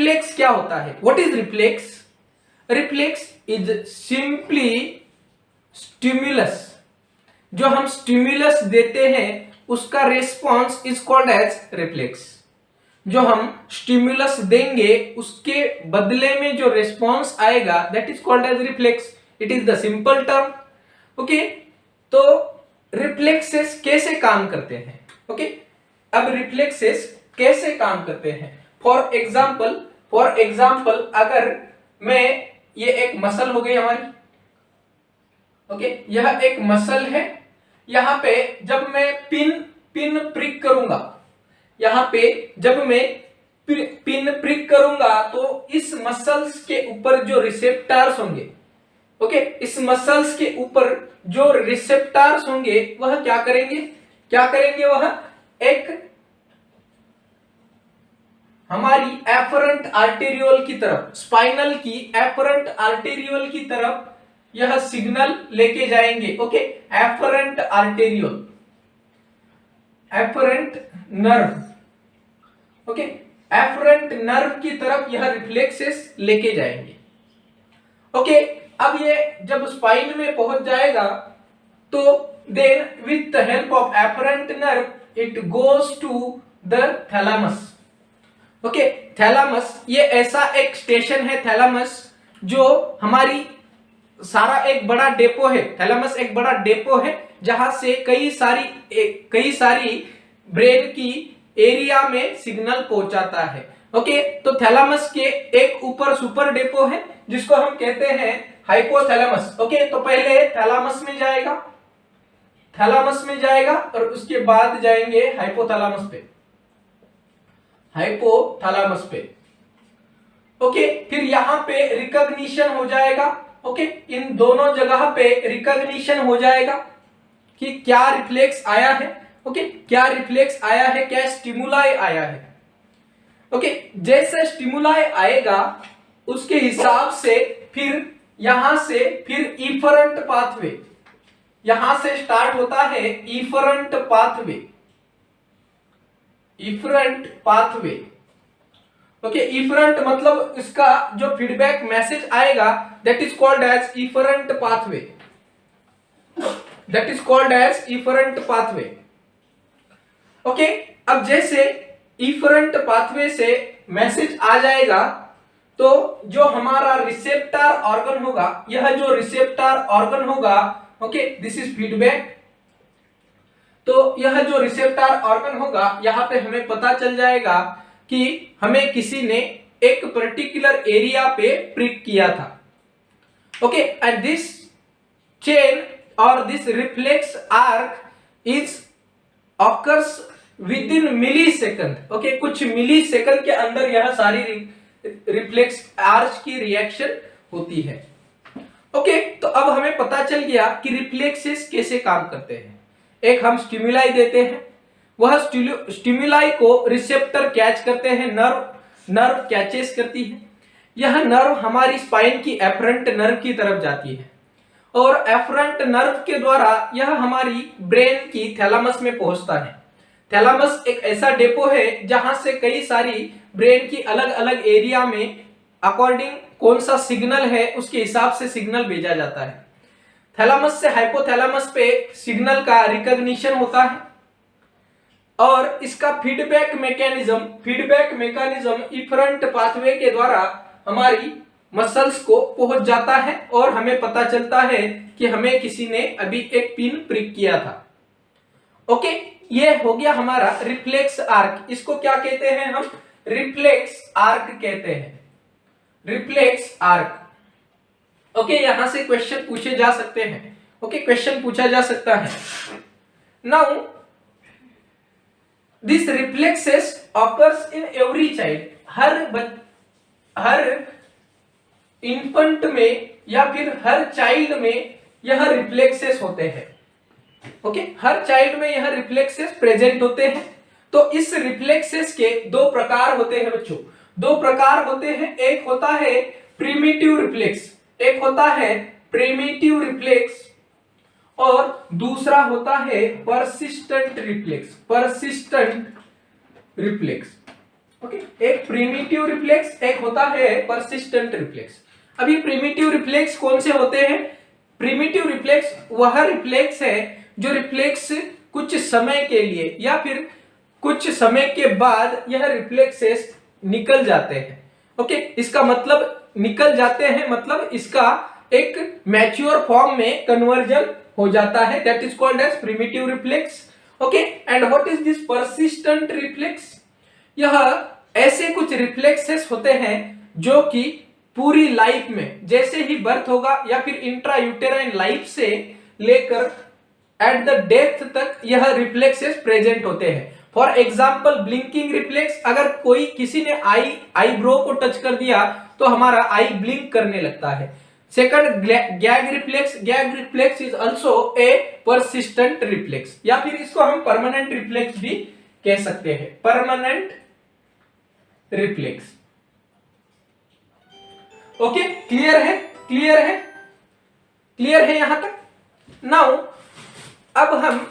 Reflex क्या होता है? What is reflex? Reflex is simply stimulus. जो हम स्टिमुलस देते हैं उसका response is called as reflex. जो हम स्टिमुलस देंगे उसके बदले में जो रिस्पॉन्स आएगा that is called as reflex. It is the simple term. Okay, तो रिफ्लेक्सेस कैसे काम करते हैं? ओके, अब रिफ्लेक्सेस कैसे काम करते हैं? फॉर एग्जाम्पल अगर मैं, ये एक मसल हो गई हमारी, ओके, यह एक मसल है। यहां पे जब मैं पिन प्रिक करूंगा, यहां पे जब मैं पिन प्रिक करूंगा तो इस मसल्स के ऊपर जो रिसेप्टर्स होंगे, ओके, इस मसल्स के ऊपर जो रिसेप्टर्स होंगे वह क्या करेंगे वह एक हमारी एफरेंट आर्टेरियोल की तरफ, स्पाइनल की एफरेंट आर्टेरियोल की तरफ यह सिग्नल लेके जाएंगे। Okay, efferent arteriole, efferent nerve, okay, efferent nerve की तरफ यह रिफ्लेक्सेस लेके जाएंगे। ओके, अब ये जब स्पाइन में पहुंच जाएगा तो then with the help of efferent nerve it goes to the thalamus. Okay, thalamus ये ऐसा एक स्टेशन है, थैलामस जो हमारी सारा एक बड़ा डेपो है। थैलामस एक बड़ा डेपो है जहां से कई सारी ब्रेन की एरिया में सिग्नल पहुंचाता है। ओके, तो थैलामस के एक ऊपर सुपर डेपो है जिसको हम कहते हैं हाइपोथैलेमस। ओके, तो पहले थैलामस में जाएगा और उसके बाद जाएंगे हाइपोथैलेमस पे। ओके, फिर यहां पे रिकॉग्निशन हो जाएगा। ओके, इन दोनों जगह पे रिकॉग्निशन हो जाएगा कि क्या रिफ्लेक्स आया है। ओके, क्या रिफ्लेक्स आया है, क्या स्टिमुलाई आया है। ओके, जैसे स्टिमुलाई आएगा उसके हिसाब से फिर यहां से फिर इफरेंट पाथवे, यहां से स्टार्ट होता है इफरेंट पाथवे। ओके, इफरेंट मतलब इसका जो फीडबैक मैसेज आएगा that is called as efferent pathway. Okay, अब जैसे इफरेंट पाथवे से मैसेज आ जाएगा तो जो हमारा रिसेप्टर ऑर्गन होगा, यह जो रिसेप्टर ऑर्गन होगा, ओके, दिस इज फीडबैक। तो यह जो रिसेप्टर ऑर्गन होगा यहां पे हमें पता चल जाएगा कि हमें किसी ने एक पर्टिकुलर एरिया पे प्रिक किया था। ओके, एंड दिस चेन और this reflex arc is occurs within millisecond. Okay, कुछ मिली सेकंड के अंदर यह सारी रिफ्लेक्स आर्च की रिएक्शन होती है। ओके, तो अब हमें पता चल गया कि रिफ्लेक्सेस कैसे काम करते हैं। एक हम स्टिमुलाई देते हैं, वह स्टिमुलाई को रिसेप्टर कैच करते हैं, नर्व कैचेस करती है। यह नर्व हमारी स्पाइन की एफरेंट नर्व की तरफ जाती है और एफरेंट नर्व के द्वारा यह हमारी ब्रेन की थैलामस में पहुंचता है। थैलामस एक ऐसा डेपो है जहां से कई सारी ब्रेन की अलग अलग एरिया में अकॉर्डिंग कौन सा सिग्नल है उसके हिसाब से सिग्नल भेजा जाता है। थैलामस से हाइपोथैलेमस पे सिग्नल का रिकॉग्निशन होता है और इसका फीडबैक मैकेनिज्म इफरेंट पाथवे के द्वारा हमारी मसल्स को पहुंच जाता है और हमें पता चलता है कि हमें किसी ने अभी एक पिन प्रिक किया था। ओके, ये हो गया हमारा रिफ्लेक्स आर्क। इसको क्या कहते हैं हम? रिफ्लेक्स आर्क कहते हैं, रिफ्लेक्स आर्क। ओके, यहां से क्वेश्चन पूछे जा सकते हैं। ओके, क्वेश्चन पूछा जा सकता है। Now this reflexes occurs in every child. Her infant में या फिर हर चाइल्ड में यह रिफ्लेक्सेस होते हैं। ओके, हर चाइल्ड में यह रिफ्लेक्सेस प्रेजेंट होते हैं। तो इस रिफ्लेक्सेस के दो प्रकार होते हैं बच्चों, दो प्रकार होते हैं। एक होता है प्रिमिटिव रिफ्लेक्स, और दूसरा होता है परसिस्टेंट रिफ्लेक्स। ओके, एक प्रिमिटिव रिफ्लेक्स, एक होता है परसिस्टेंट रिफ्लेक्स। अब ये प्रिमिटिव रिफ्लेक्स कौन से होते हैं? प्रिमिटिव रिफ्लेक्स वह रिफ्लेक्स है जो रिफ्लेक्स कुछ समय के लिए या फिर कुछ समय के बाद यह रिफ्लेक्सेस निकल जाते हैं। ओके, इसका मतलब निकल जाते हैं मतलब इसका एक मैच्योर फॉर्म में कन्वर्जन हो जाता है, that is called as primitive reflex. Okay, and what is this persistent reflex? यह ऐसे कुछ रिफ्लेक्सेस होते हैं जो कि पूरी लाइफ में, जैसे ही बर्थ होगा या फिर इंट्रा यूटेराइन लाइफ से लेकर एट द डेथ तक यह रिफ्लेक्सेस प्रेजेंट होते हैं। फॉर एग्जाम्पल ब्लिंकिंग रिफ्लेक्स, अगर कोई किसी ने आईब्रो को टच कर दिया तो हमारा आई ब्लिंक करने लगता है। Second gag reflex is also a persistent reflex, या फिर इसको हम परमानेंट रिफ्लेक्स भी कह सकते हैं, परमानेंट रिफ्लेक्स। ओके, क्लियर है? क्लियर है? क्लियर है यहां तक? नाउ अब हम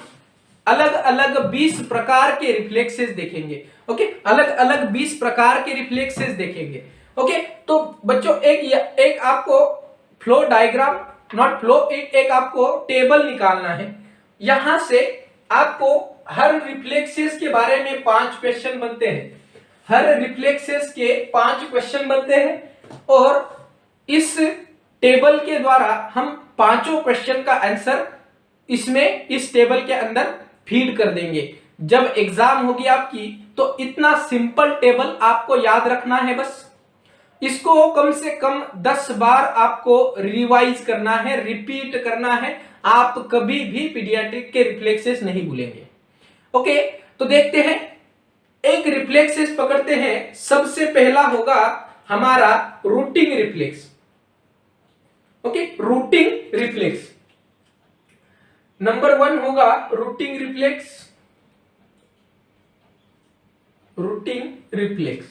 अलग अलग 20 प्रकार के रिफ्लेक्सेस देखेंगे। ओके, अलग अलग 20 प्रकार के रिफ्लेक्सेस देखेंगे। ओके, तो बच्चों एक आपको फ्लो डायग्राम, नॉट फ्लो, एक आपको टेबल निकालना है। यहां से आपको हर रिफ्लेक्सेस के बारे में 5 क्वेश्चन बनते हैं, हर रिफ्लेक्सेस के 5 क्वेश्चन बनते हैं और इस टेबल के द्वारा हम पांचों क्वेश्चन का आंसर इसमें इस टेबल के अंदर फीड कर देंगे। जब एग्जाम होगी आपकी तो इतना सिंपल टेबल आपको याद रखना है, बस इसको कम से कम 10 बार आपको रिवाइज करना है, रिपीट करना है। आप कभी भी पीडियाट्रिक के रिफ्लेक्सेस नहीं भूलेंगे। ओके, तो देखते हैं, एक रिफ्लेक्सेस पकड़ते हैं। सबसे पहला होगा हमारा routing reflex. Okay, routing reflex number 1 होगा routing reflex, routing reflex.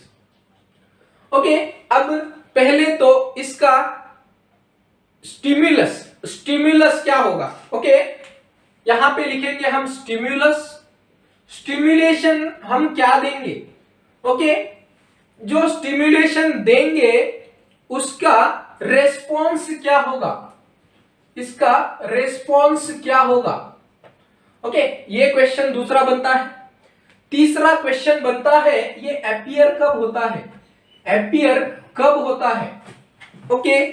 Okay, अब पहले तो इसका स्टिम्युलस क्या होगा? ओके, यहां पे लिखेंगे हम स्टिम्युलस। स्टिम्युलेशन हम क्या देंगे? ओके, जो स्टिम्युलेशन देंगे उसका रेस्पॉन्स क्या होगा? इसका रेस्पॉन्स क्या होगा? ओके, ये क्वेश्चन दूसरा बनता है। तीसरा क्वेश्चन बनता है ये अपीयर कब होता है? अपीयर कब होता है? ओके,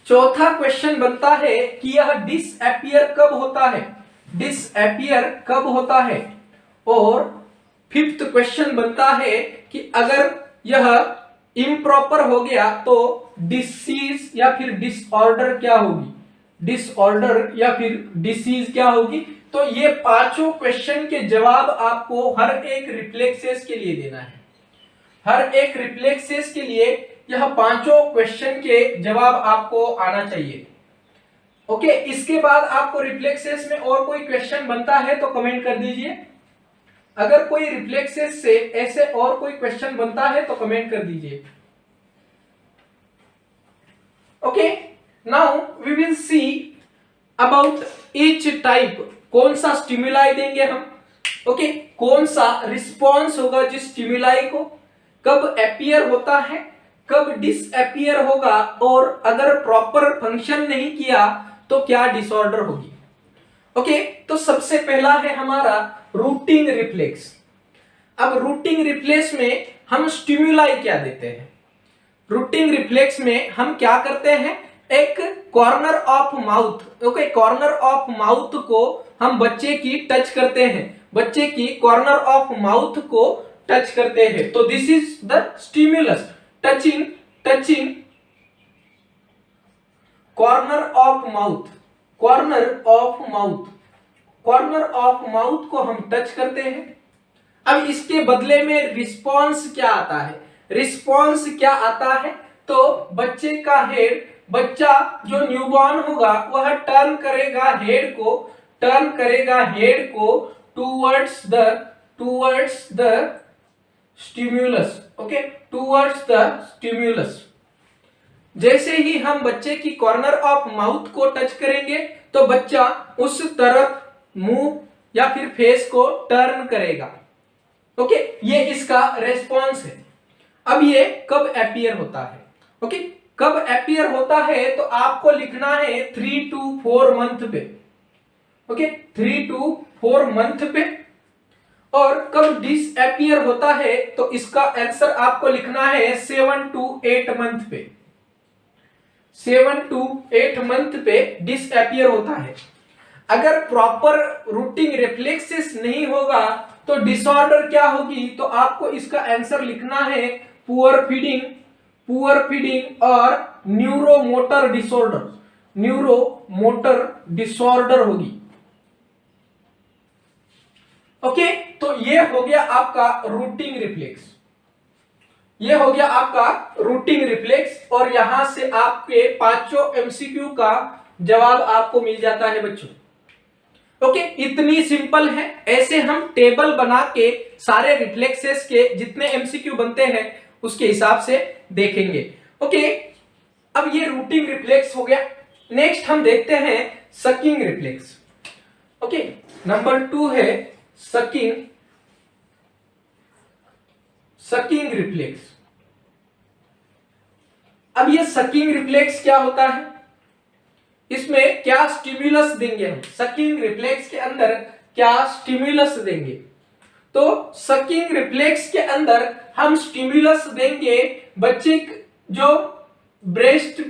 चौथा क्वेश्चन बनता है कि यह डिसअपीयर कब होता है? डिसअपीयर कब होता है? और फिफ्थ क्वेश्चन बनता है कि अगर यह इम्प्रॉपर हो गया तो डिसीज या फिर डिसऑर्डर क्या होगी? डिसऑर्डर या फिर डिसीज क्या होगी? तो ये पांचों क्वेश्चन के जवाब आपको हर एक रिफ्लेक्सेस के लिए देना है। हर एक रिफ्लेक्सेस के लिए यह पांचों क्वेश्चन के जवाब आपको आना चाहिए। ओके, इसके बाद आपको रिफ्लेक्सेस में और कोई क्वेश्चन बनता है तो कमेंट कर दीजिए। अगर कोई रिफ्लेक्सेस से ऐसे और कोई क्वेश्चन बनता है तो कमेंट कर दीजिए। Okay, now we will see about each type. कौन सा स्टिमुलाई देंगे हम? ओके, कौन सा रिस्पॉन्स होगा जिस स्टिमुलाई को, कब अपीयर होता है, कब डिसअपीयर होगा, और अगर प्रॉपर फंक्शन नहीं किया तो क्या डिसऑर्डर होगी। ओके, तो सबसे पहला है हमारा रूटिंग रिफ्लेक्स। अब रूटिंग रिफ्लेक्स में हम स्टिमुलाई क्या देते हैं? रूटिंग रिफ्लेक्स में हम क्या करते हैं? एक corner of mouth, okay, corner of mouth को हम बच्चे की टच करते हैं, बच्चे की कॉर्नर ऑफ माउथ को टच करते हैं, तो this is the stimulus. Touching corner of mouth, corner of mouth, corner of mouth को हम टच करते हैं। अब इसके बदले में रिस्पॉन्स क्या आता है? रिस्पॉन्स क्या आता है? तो बच्चे का हेड, बच्चा जो न्यूबॉर्न होगा वह टर्न करेगा हेड को towards the stimulus. Okay, towards the stimulus. जैसे ही हम बच्चे की कॉर्नर ऑफ माउथ को टच करेंगे तो बच्चा उस तरफ मुंह या फिर फेस को टर्न करेगा। ओके, ये इसका रेस्पॉन्स है। अब ये कब अपीयर होता है? ओके, कब अपीयर होता है तो आपको लिखना है 3 to 4 मंथ पे। ओके, 3 to 4 मंथ पे। और कब डिसअपीयर होता है तो इसका आंसर आपको लिखना है 7 to 8 मंथ पे। 7 to 8 मंथ पे डिसअपीयर होता है। अगर प्रॉपर रूटिंग रिफ्लेक्सेस नहीं होगा तो डिसऑर्डर क्या होगी? तो आपको इसका आंसर लिखना है पुअर फीडिंग और न्यूरोमोटर डिसऑर्डर होगी। ओके, तो ये हो गया आपका रूटिंग रिफ्लेक्स। और यहां से आपके पांचों एमसीक्यू का जवाब आपको मिल जाता है बच्चों। ओके, इतनी सिंपल है। ऐसे हम टेबल बना के सारे रिफ्लेक्सेस के जितने एमसीक्यू बनते हैं उसके हिसाब से देखेंगे। ओके, अब ये रूटिंग रिफ्लेक्स हो गया। नेक्स्ट हम देखते हैं सकिंग रिफ्लेक्स। ओके, नंबर 2 है सकिंग रिफ्लेक्स। अब ये सकिंग रिफ्लेक्स क्या होता है? इसमें क्या स्टिम्युलस देंगे हम? सकिंग रिफ्लेक्स के अंदर क्या स्टिम्युलस देंगे? तो सकिंग रिफ्लेक्स के अंदर हम स्टिम्युलस देंगे बच्चे जो ब्रेस्ट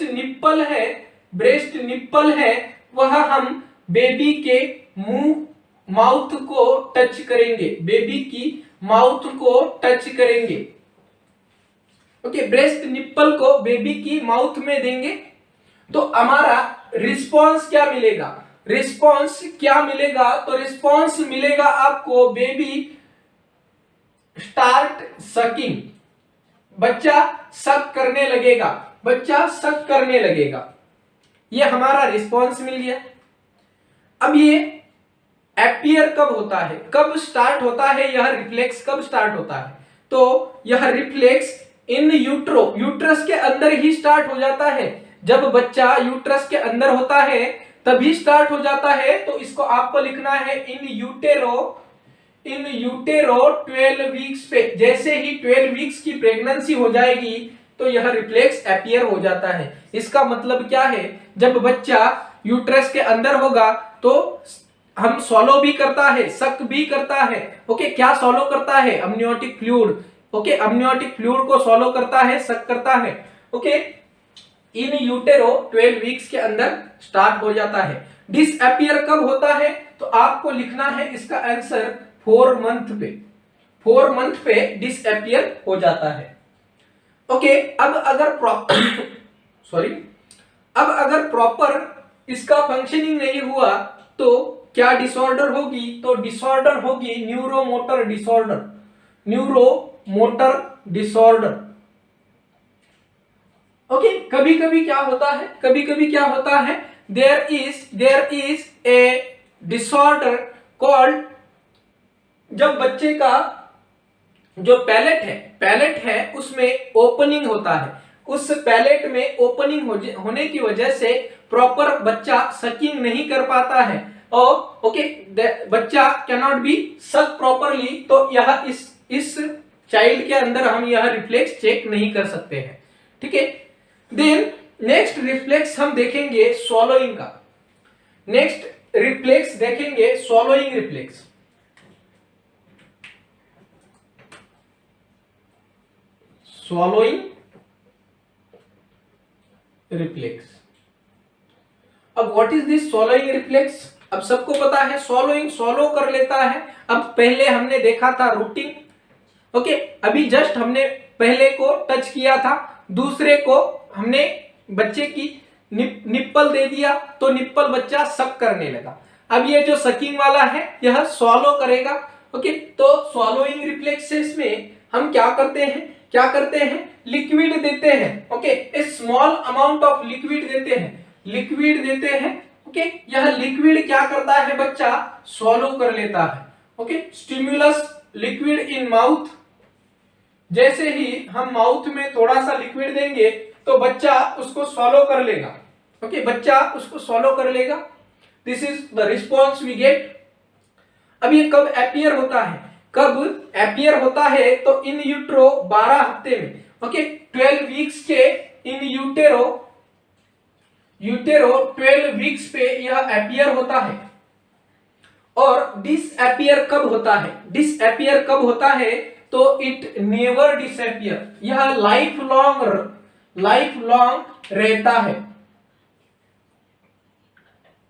निप्पल है वह हम बेबी के माउथ को टच करेंगे। ओके, ब्रेस्ट निप्पल को बेबी की माउथ में देंगे तो हमारा रिस्पॉन्स क्या मिलेगा? तो रिस्पॉन्स मिलेगा आपको बेबी स्टार्ट सकिंग, बच्चा सक करने लगेगा। ये हमारा रिस्पॉन्स मिल गया। अब ये अपीयर कब होता है, कब स्टार्ट होता है? यह रिफ्लेक्स कब स्टार्ट होता है? तो यह रिफ्लेक्स इन यूट्रस के अंदर ही स्टार्ट हो जाता है। जब बच्चा यूट्रस के अंदर होता है तभी स्टार्ट हो जाता है। तो इसको आपको लिखना है इन यूटेरो 12 वीक्स पे। जैसे ही 12 वीक्स की प्रेगनेंसी हो जाएगी तो यह रिफ्लेक्स अपीयर हो जाता है। इसका मतलब क्या है? जब बच्चा यूट्रस के अंदर होगा तो हम सॉलो भी करता है, सक भी करता है। ओके, क्या सॉलो करता है? अमनियोटिक फ्लूइड। ओके, अमनियोटिक फ्लूइड को सॉलो करता है, सक करता है। ओके, इन यूटेरो 12 वीक्स के अंदर स्टार्ट हो जाता है। डिसअपीयर कब होता है? तो आपको लिखना है इसका आंसर 4 मंथ पे डिसअपीयर हो जाता है। ओके, अब अगर प्रॉपर इसका फंक्शनिंग नहीं हुआ तो क्या डिसऑर्डर होगी? तो डिसऑर्डर होगी न्यूरोमोटर डिसऑर्डर। ओके, कभी कभी क्या होता है there is a disorder called, जब बच्चे का जो पैलेट है उसमें ओपनिंग होता है, उस पैलेट में ओपनिंग होने की वजह से प्रॉपर बच्चा सकिंग नहीं कर पाता है और ओके बच्चा कैन नॉट बी सक प्रॉपरली। तो यह इस चाइल्ड के अंदर हम यह रिफ्लेक्स चेक नहीं कर सकते हैं। ठीक है, देन नेक्स्ट रिफ्लेक्स हम देखेंगे स्वॉलोइंग का। नेक्स्ट रिफ्लेक्स देखेंगे स्वॉलोइंग रिफ्लेक्स। Swallowing reflex. अब what is this swallowing reflex? अब सबको पता है स्वॉलोइंग सॉलो कर लेता है। अब पहले हमने देखा था रूटिंग। ओके, अभी जस्ट हमने पहले को टच किया था, दूसरे को हमने बच्चे की निप्पल दे दिया तो निप्पल बच्चा सक करने लगा। अब ये जो सकिंग वाला है यह सॉलो करेगा। ओके, तो सॉलोइंग रिफ्लेक्सेस में हम क्या करते हैं लिक्विड देते हैं। Okay, A small amount of liquid देते हैं। ओके, यह लिक्विड क्या करता है? बच्चा सॉलो कर लेता है। Okay, stimulus liquid in mouth. जैसे ही हम माउथ में थोड़ा सा लिक्विड देंगे तो बच्चा उसको सॉलो कर लेगा। ओके, बच्चा उसको सॉलो कर लेगा। This is the response we get. अब ये कब अपीयर होता है? कब अपीयर होता है, तो इन यूट्रो 12 हफ्ते में, ओके 12 वीक्स के इन यूटेरो 12 वीक्स पे यह अपीयर होता है। और डिसअपीयर कब होता है, डिसअपीयर कब होता है, तो इट नेवर डिसअपीयर, यह लाइफ लॉन्ग रहता है,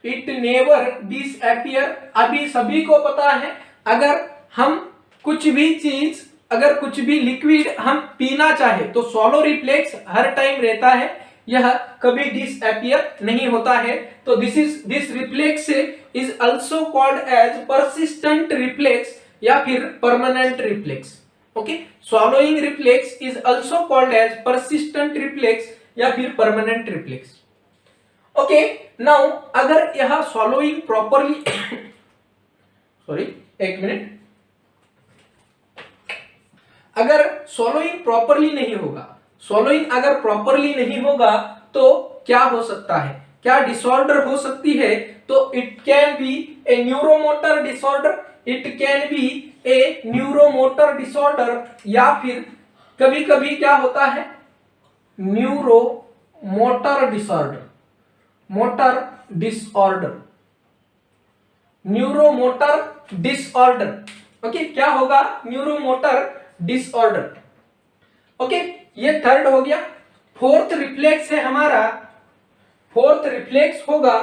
इट नेवर डिसअपीयर। अभी सभी को पता है, अगर हम कुछ भी लिक्विड हम पीना चाहे तो स्वॉलो रिफ्लेक्स हर टाइम रहता है, यह कभी डिसअपीयर नहीं होता है। तो this reflex is also called as persistent reflex या फिर permanent reflex. Okay, swallowing reflex is also called as persistent reflex या फिर परमानेंट रिफ्लेक्स। ओके, नाउ अगर यह स्वॉलोइंग प्रॉपरली सॉरी एक मिनट, अगर स्वॉलोइंग प्रॉपरली नहीं होगा, स्वॉलोइंग अगर प्रॉपरली नहीं होगा तो क्या हो सकता है, क्या डिसऑर्डर हो सकती है, तो it can be A neuromotor disorder, it can be A neuromotor disorder, या फिर कभी कभी क्या होता है neuromotor disorder, motor disorder. Okay, क्या होगा न्यूरोमोटर डिसऑर्डर। ओके, ये थर्ड हो गया। फोर्थ रिफ्लेक्स है हमारा, फोर्थ रिफ्लेक्स होगा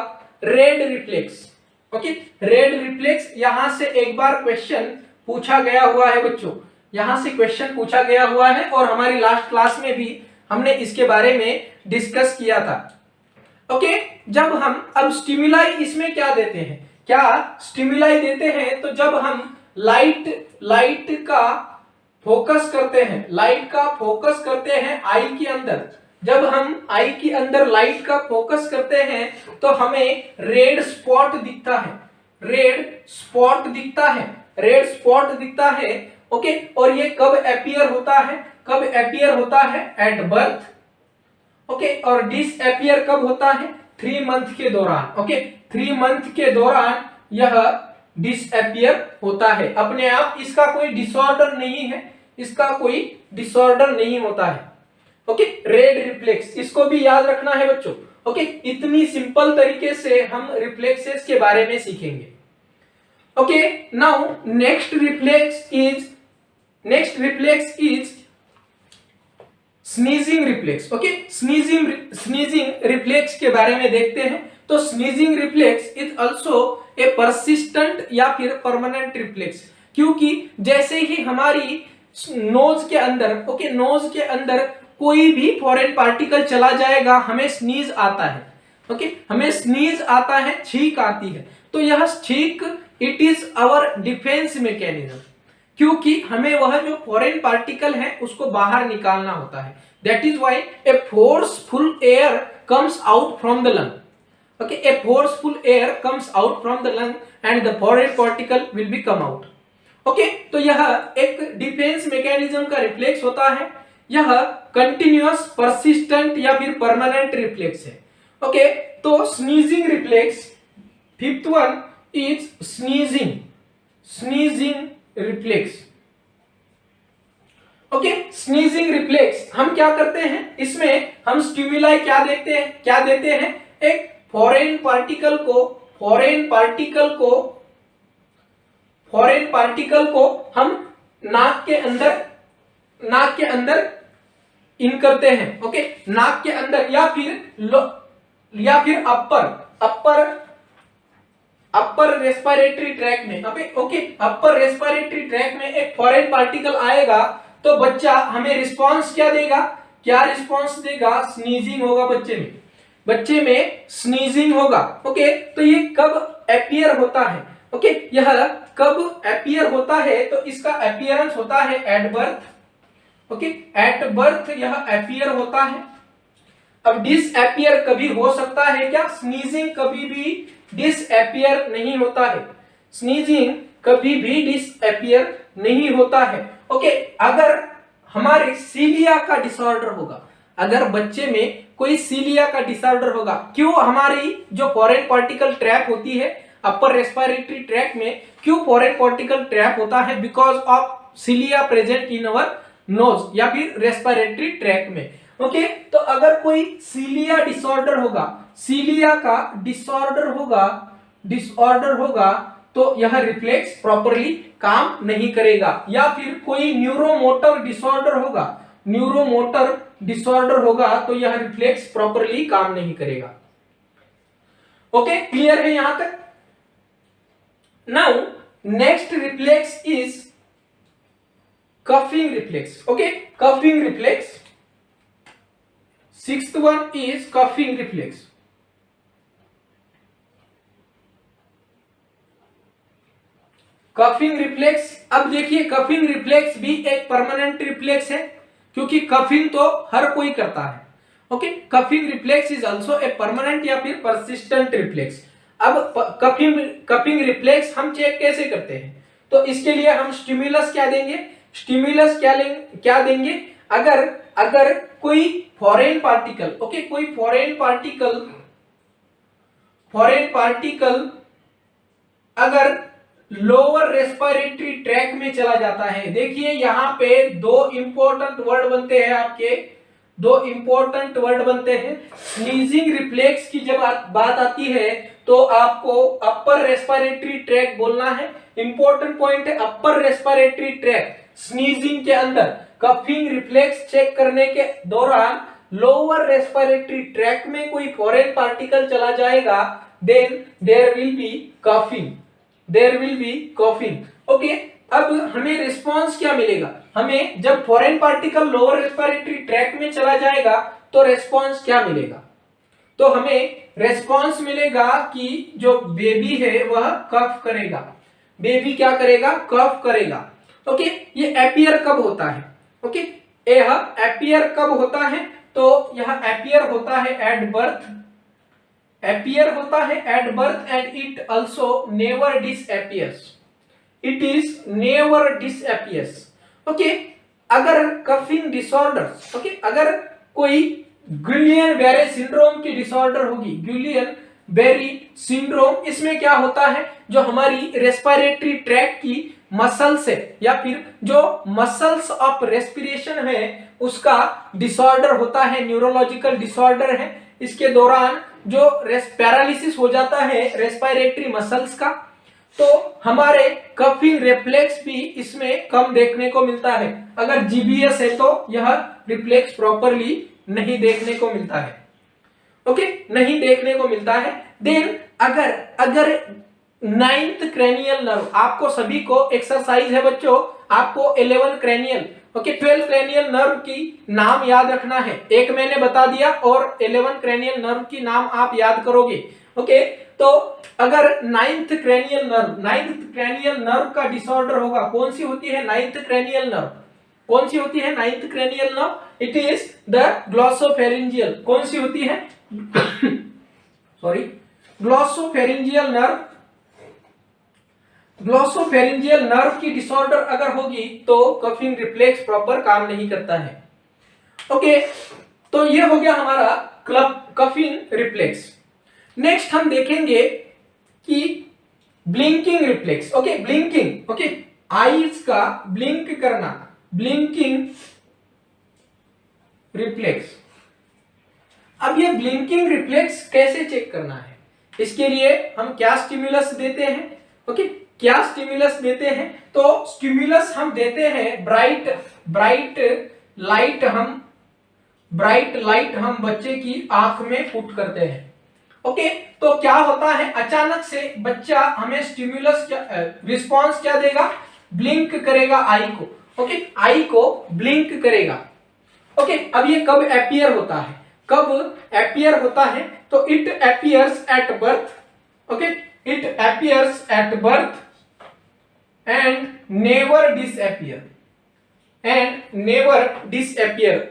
red reflex. Okay, red reflex, यहां से एक बार क्वेश्चन पूछा गया हुआ है बच्चों, यहां से क्वेश्चन पूछा गया हुआ है और हमारी लास्ट क्लास में भी हमने इसके बारे में डिस्कस किया था। ओके, जब हम अब स्टिमुलाई इसमें क्या देते हैं, क्या स्टिमुलाई देते हैं, तो जब हम लाइट का फोकस करते हैं, लाइट का फोकस करते हैं आई के अंदर, जब हम आई के अंदर लाइट का फोकस करते हैं तो हमें रेड स्पॉट दिखता है, रेड स्पॉट दिखता है, रेड स्पॉट दिखता है। ओके, और ये कब अपीयर होता है, कब अपीयर होता है एट बर्थ। ओके, और डिसअपीयर कब होता है 3 मंथ के दौरान। ओके, 3 मंथ के दौरान यह डिसअपीयर होता है अपने आप, इसका कोई डिसऑर्डर नहीं है, इसका कोई डिसऑर्डर नहीं होता है। ओके, रेड रिफ्लेक्स, इसको भी याद रखना है बच्चों। ओके, इतनी सिंपल तरीके से हम रिफ्लेक्सेस के बारे में सीखेंगे। Okay, now next reflex is sneezing reflex. Okay, sneezing reflex के बारे में देखते हैं। तो sneezing reflex is also a persistent या फिर परमानेंट रिफ्लेक्स, क्योंकि जैसे ही हमारी नोज के अंदर, ओके नोज के अंदर कोई भी फॉरेन पार्टिकल चला जाएगा, हमें स्नीज आता है। ओके, हमें स्नीज आता है, छींक आती है, तो यह छींक it is our defence mechanism, क्योंकि हमें वह जो फॉरेन पार्टिकल है उसको बाहर निकालना होता है। That is why A forceful air comes out from the lung. Okay, A forceful air comes out from the lung and the foreign particle will be come out. Okay, तो यह एक defence mechanism का reflex होता है, यह continuous, persistent या फिर permanent reflex है। ओके, तो sneezing reflex, fifth one is sneezing reflex. Okay, sneezing reflex हम क्या करते हैं, इसमें हम स्टिमुलाई क्या देते हैं, एक फॉरेन पार्टिकल को हम नाक के अंदर इन करते हैं। ओके, नाक के अंदर या फिर अपर रेस्पिरेटरी ट्रैक में। ओके, अपर रेस्पिरेटरी ट्रैक में एक फॉरेन पार्टिकल आएगा तो बच्चा हमें रिस्पांस क्या देगा, क्या रिस्पांस देगा, स्नीजिंग होगा बच्चे में स्नीजिंग होगा। ओके, तो ये कब अपीयर होता है, ओके यह कब अपीयर होता है, तो इसका अपीयरेंस होता है at birth. Okay, at birth यह अपीयर होता है। अब डिसअपीयर कभी हो सकता है क्या, स्नीजिंग कभी भी डिसअपीयर नहीं होता है, स्नीजिंग कभी भी डिसअपीयर नहीं होता है। ओके, अगर हमारे सीलिया का डिसऑर्डर होगा, अगर बच्चे में कोई सीलिया का डिसऑर्डर होगा, क्यों, हमारी जो फॉरेन पार्टिकल ट्रैप होती है अपर रेस्पिरेटरी ट्रैक में क्यों फॉरेन पार्टिकल ट्रैप होता है? Because of सीलिया present in our knows या फिर रेस्पिरेटरी ट्रैक में। ओके, तो अगर कोई सीलिया डिसऑर्डर होगा, सीलिया का डिसऑर्डर होगा तो यह रिफ्लेक्स प्रॉपरली काम नहीं करेगा। या फिर कोई न्यूरोमोटर डिसऑर्डर होगा तो यह रिफ्लेक्स प्रॉपरली काम नहीं करेगा। ओके, क्लियर है यहां तक? Now next reflex is coughing reflex. Okay, coughing reflex. Sixth one is coughing reflex. Coughing reflex, अब देखिए कफिंग रिफ्लेक्स भी एक परमानेंट रिफ्लेक्स है क्योंकि कफिंग तो हर कोई करता है। Okay, coughing reflex is also a permanent या फिर परसिस्टेंट रिफ्लेक्स। अब कफिंग रिफ्लेक्स हम चेक कैसे करते हैं? तो इसके लिए हम स्टिमुलस क्या देंगे? स्टिमुलस क्या देंगे? अगर कोई फॉरेन पार्टिकल, ओके, कोई फॉरेन पार्टिकल अगर लोअर रेस्पिरेटरी ट्रैक में चला जाता है, देखिए यहां पे दो इंपॉर्टेंट वर्ड बनते हैं आपके, स्नीजिंग रिफ्लेक्स की जब बात आती है तो आपको अपर रेस्पिरेटरी ट्रैक बोलना है। इंपॉर्टेंट पॉइंट है अपर रेस्पिरेटरी ट्रैक। स्नीजिंग के अंदर कफिंग रिफ्लेक्स चेक करने के दौरान लोअर रेस्पिरेटरी ट्रैक में कोई फॉरेन पार्टिकल चला जाएगा, then there will be coughing. Okay, अब हमें रिस्पांस क्या मिलेगा? हमें जब foreign particle lower respiratory tract में चला जाएगा तो रिस्पांस क्या मिलेगा? तो हमें रिस्पांस मिलेगा कि जो बेबी है वह कफ करेगा। बेबी क्या करेगा? कफ करेगा। ओके, ये अपीयर कब होता है? ओके, यह अपीयर कब होता है? तो यह अपीयर होता है at birth, and it also never disappears. Okay, अगर कफिंग डिसऑर्डर, ओके, अगर कोई गुइलियन-बेरे सिंड्रोम की डिसऑर्डर होगी, गुइलियन-बेरे सिंड्रोम, इसमें क्या होता है? जो हमारी रेस्पिरेटरी ट्रैक की मसल्स है या फिर जो मसल्स ऑफ रेस्पिरेशन है उसका डिसऑर्डर होता है, न्यूरोलॉजिकल डिसऑर्डर है। इसके दौरान जो पैरालिसिस हो जाता है रेस्पिरेटरी मसल्स का, तो हमारे कफिंग रिफ्लेक्स भी इसमें कम देखने को मिलता है। अगर जीबीएस है तो यह रिफ्लेक्स प्रॉपरली नहीं देखने को मिलता है। ओके, नहीं देखने को मिलता है। देन अगर 9th क्रेनियल नर्व, आपको सभी को एक्सरसाइज है बच्चों, आपको 11 क्रेनियल, ओके, 12 क्रेनियल नर्व की नाम याद रखना है। एक मैंने बता दिया और 11 क्रेनियल नर्व की नाम आप याद करोगे। ओके, तो अगर 9th क्रेनियल नर्व का डिसऑर्डर होगा, कौन सी होती है 9th क्रेनियल नर्व? कौन सी होती है 9th cranial nerve? It is the glossopharyngeal. कौन सी होती है? Sorry, glossopharyngeal nerve. Glossopharyngeal nerve की डिसऑर्डर अगर होगी तो कफिंग रिफ्लेक्स प्रॉपर काम नहीं करता है। ओके, तो ये हो गया हमारा कफिंग रिफ्लेक्स। नेक्स्ट हम देखेंगे कि blinking reflex. Okay, blinking, okay, eyes का ब्लिंक करना, ब्लिंकिंग रिफ्लेक्स। अब ये ब्लिंकिंग रिफ्लेक्स कैसे चेक करना है? इसके लिए हम क्या स्टिमुलस देते हैं? ओके, क्या स्टिमुलस देते हैं? तो स्टिमुलस हम देते हैं ब्राइट लाइट हम बच्चे की आंख में पुट करते हैं। ओके, तो क्या होता है? अचानक से बच्चा हमें स्टिमुलस रिस्पांस क्या देगा? ब्लिंक करेगा आई को। ओके, आई को ब्लिंक करेगा। ओके, अब ये कब अपीयर होता है? तो it appears at birth. Okay, it appears at birth and never disappear.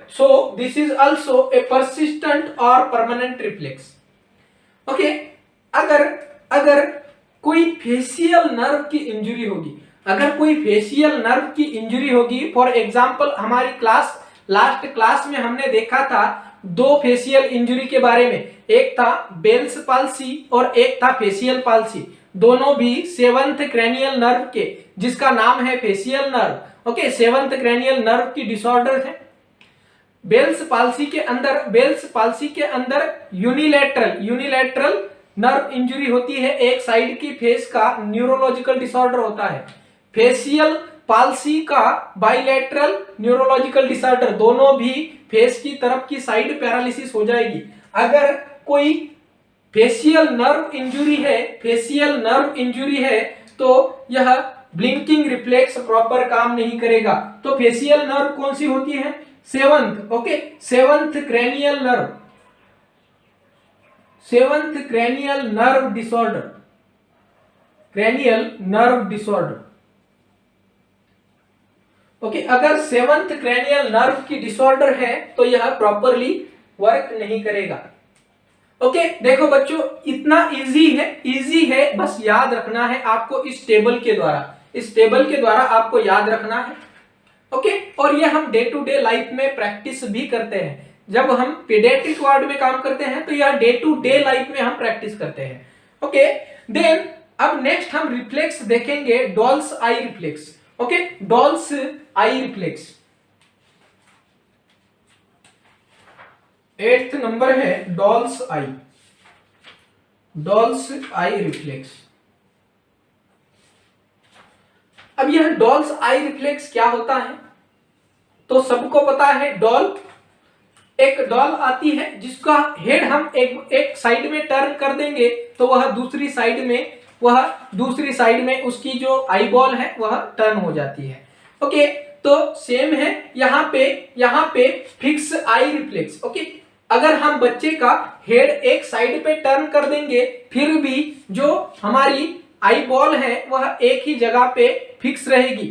So this is also a persistent or permanent reflex. Okay, अगर कोई फेशियल नर्व की इंजरी होगी, फॉर एग्जांपल हमारी लास्ट क्लास में हमने देखा था 2 फेशियल इंजरी के बारे में, एक था बेल्स पाल्सी और एक था फेशियल पाल्सी। दोनों भी सेवंथ क्रेनियल नर्व के, जिसका नाम है facial nerve, okay, seventh cranial nerve की डिसऑर्डर है। बेल्स पाल्सी के अंदर यूनिलैटरल नर्व इंजरी होती है, एक साइड की फेस का न्यूरोलॉजिकल डिसऑर्डर होता है। फेशियल पाल्सी का बाइलैटरल न्यूरोलॉजिकल डिसऑर्डर, दोनों भी फेस की तरफ की साइड पैरालिसिस हो जाएगी। अगर कोई फेशियल नर्व इंजरी है तो यह ब्लिंकिंग रिफ्लेक्स प्रॉपर काम नहीं करेगा। तो फेशियल नर्व कौन सी होती है? Seventh, okay, seventh cranial nerve disorder, okay. अगर सेवंथ क्रेनियल नर्व की डिसऑर्डर है तो यह प्रॉपरली वर्क नहीं करेगा। ओके, देखो बच्चों, इतना इजी है, बस याद रखना है आपको इस टेबल के द्वारा आपको याद रखना है, ओके। और ये हम डे टू डे लाइफ में प्रैक्टिस भी करते हैं। जब हम पीडियाट्रिक वार्ड में काम करते हैं तो यह डे टू डे लाइफ में हम प्रैक्टिस करते हैं, ओके। देन अब नेक्स्ट हम रिफ्लेक्स देखेंगे, dolls eye reflex, okay, dolls eye reflex. 8th number है डॉल्स आई रिफ्लेक्स। अब यह डॉल्स आई रिफ्लेक्स क्या होता है? तो सबको पता है, एक डॉल आती है जिसका हेड हम एक साइड में टर्न कर देंगे तो वह दूसरी साइड में उसकी जो आई बॉल है वह टर्न हो जाती है, ओके। तो सेम है यहाँ पे फिक्स आई रिफ्लेक्स, ओके। अगर हम बच्चे का हेड एक साइड पे टर्न कर देंगे फिर भी जो हमारी आई बॉल है वह एक ही जगह पे फिक्स रहेगी,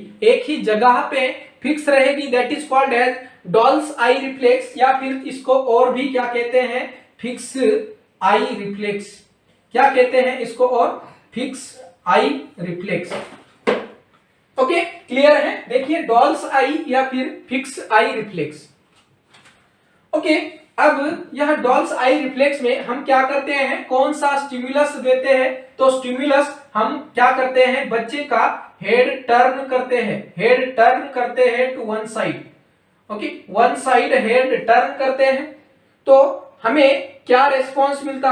that is called as doll's eye reflex, या फिर इसको और भी क्या कहते हैं? Fix eye reflex. क्या कहते हैं इसको? और fix eye reflex, okay. Clear है? देखिए, डॉल्स आई या फिर फिक्स आई रिफ्लेक्स, ओके। अब यह डॉल्स आई रिफ्लेक्स में हम क्या करते हैं? कौन सा स्टिमुलस देते हैं? तो स्टिमुलस हम क्या करते हैं? बच्चे का हेड टर्न करते हैं to one side, okay, one side head turn करते हैं तो हमें क्या रेस्पॉन्स मिलता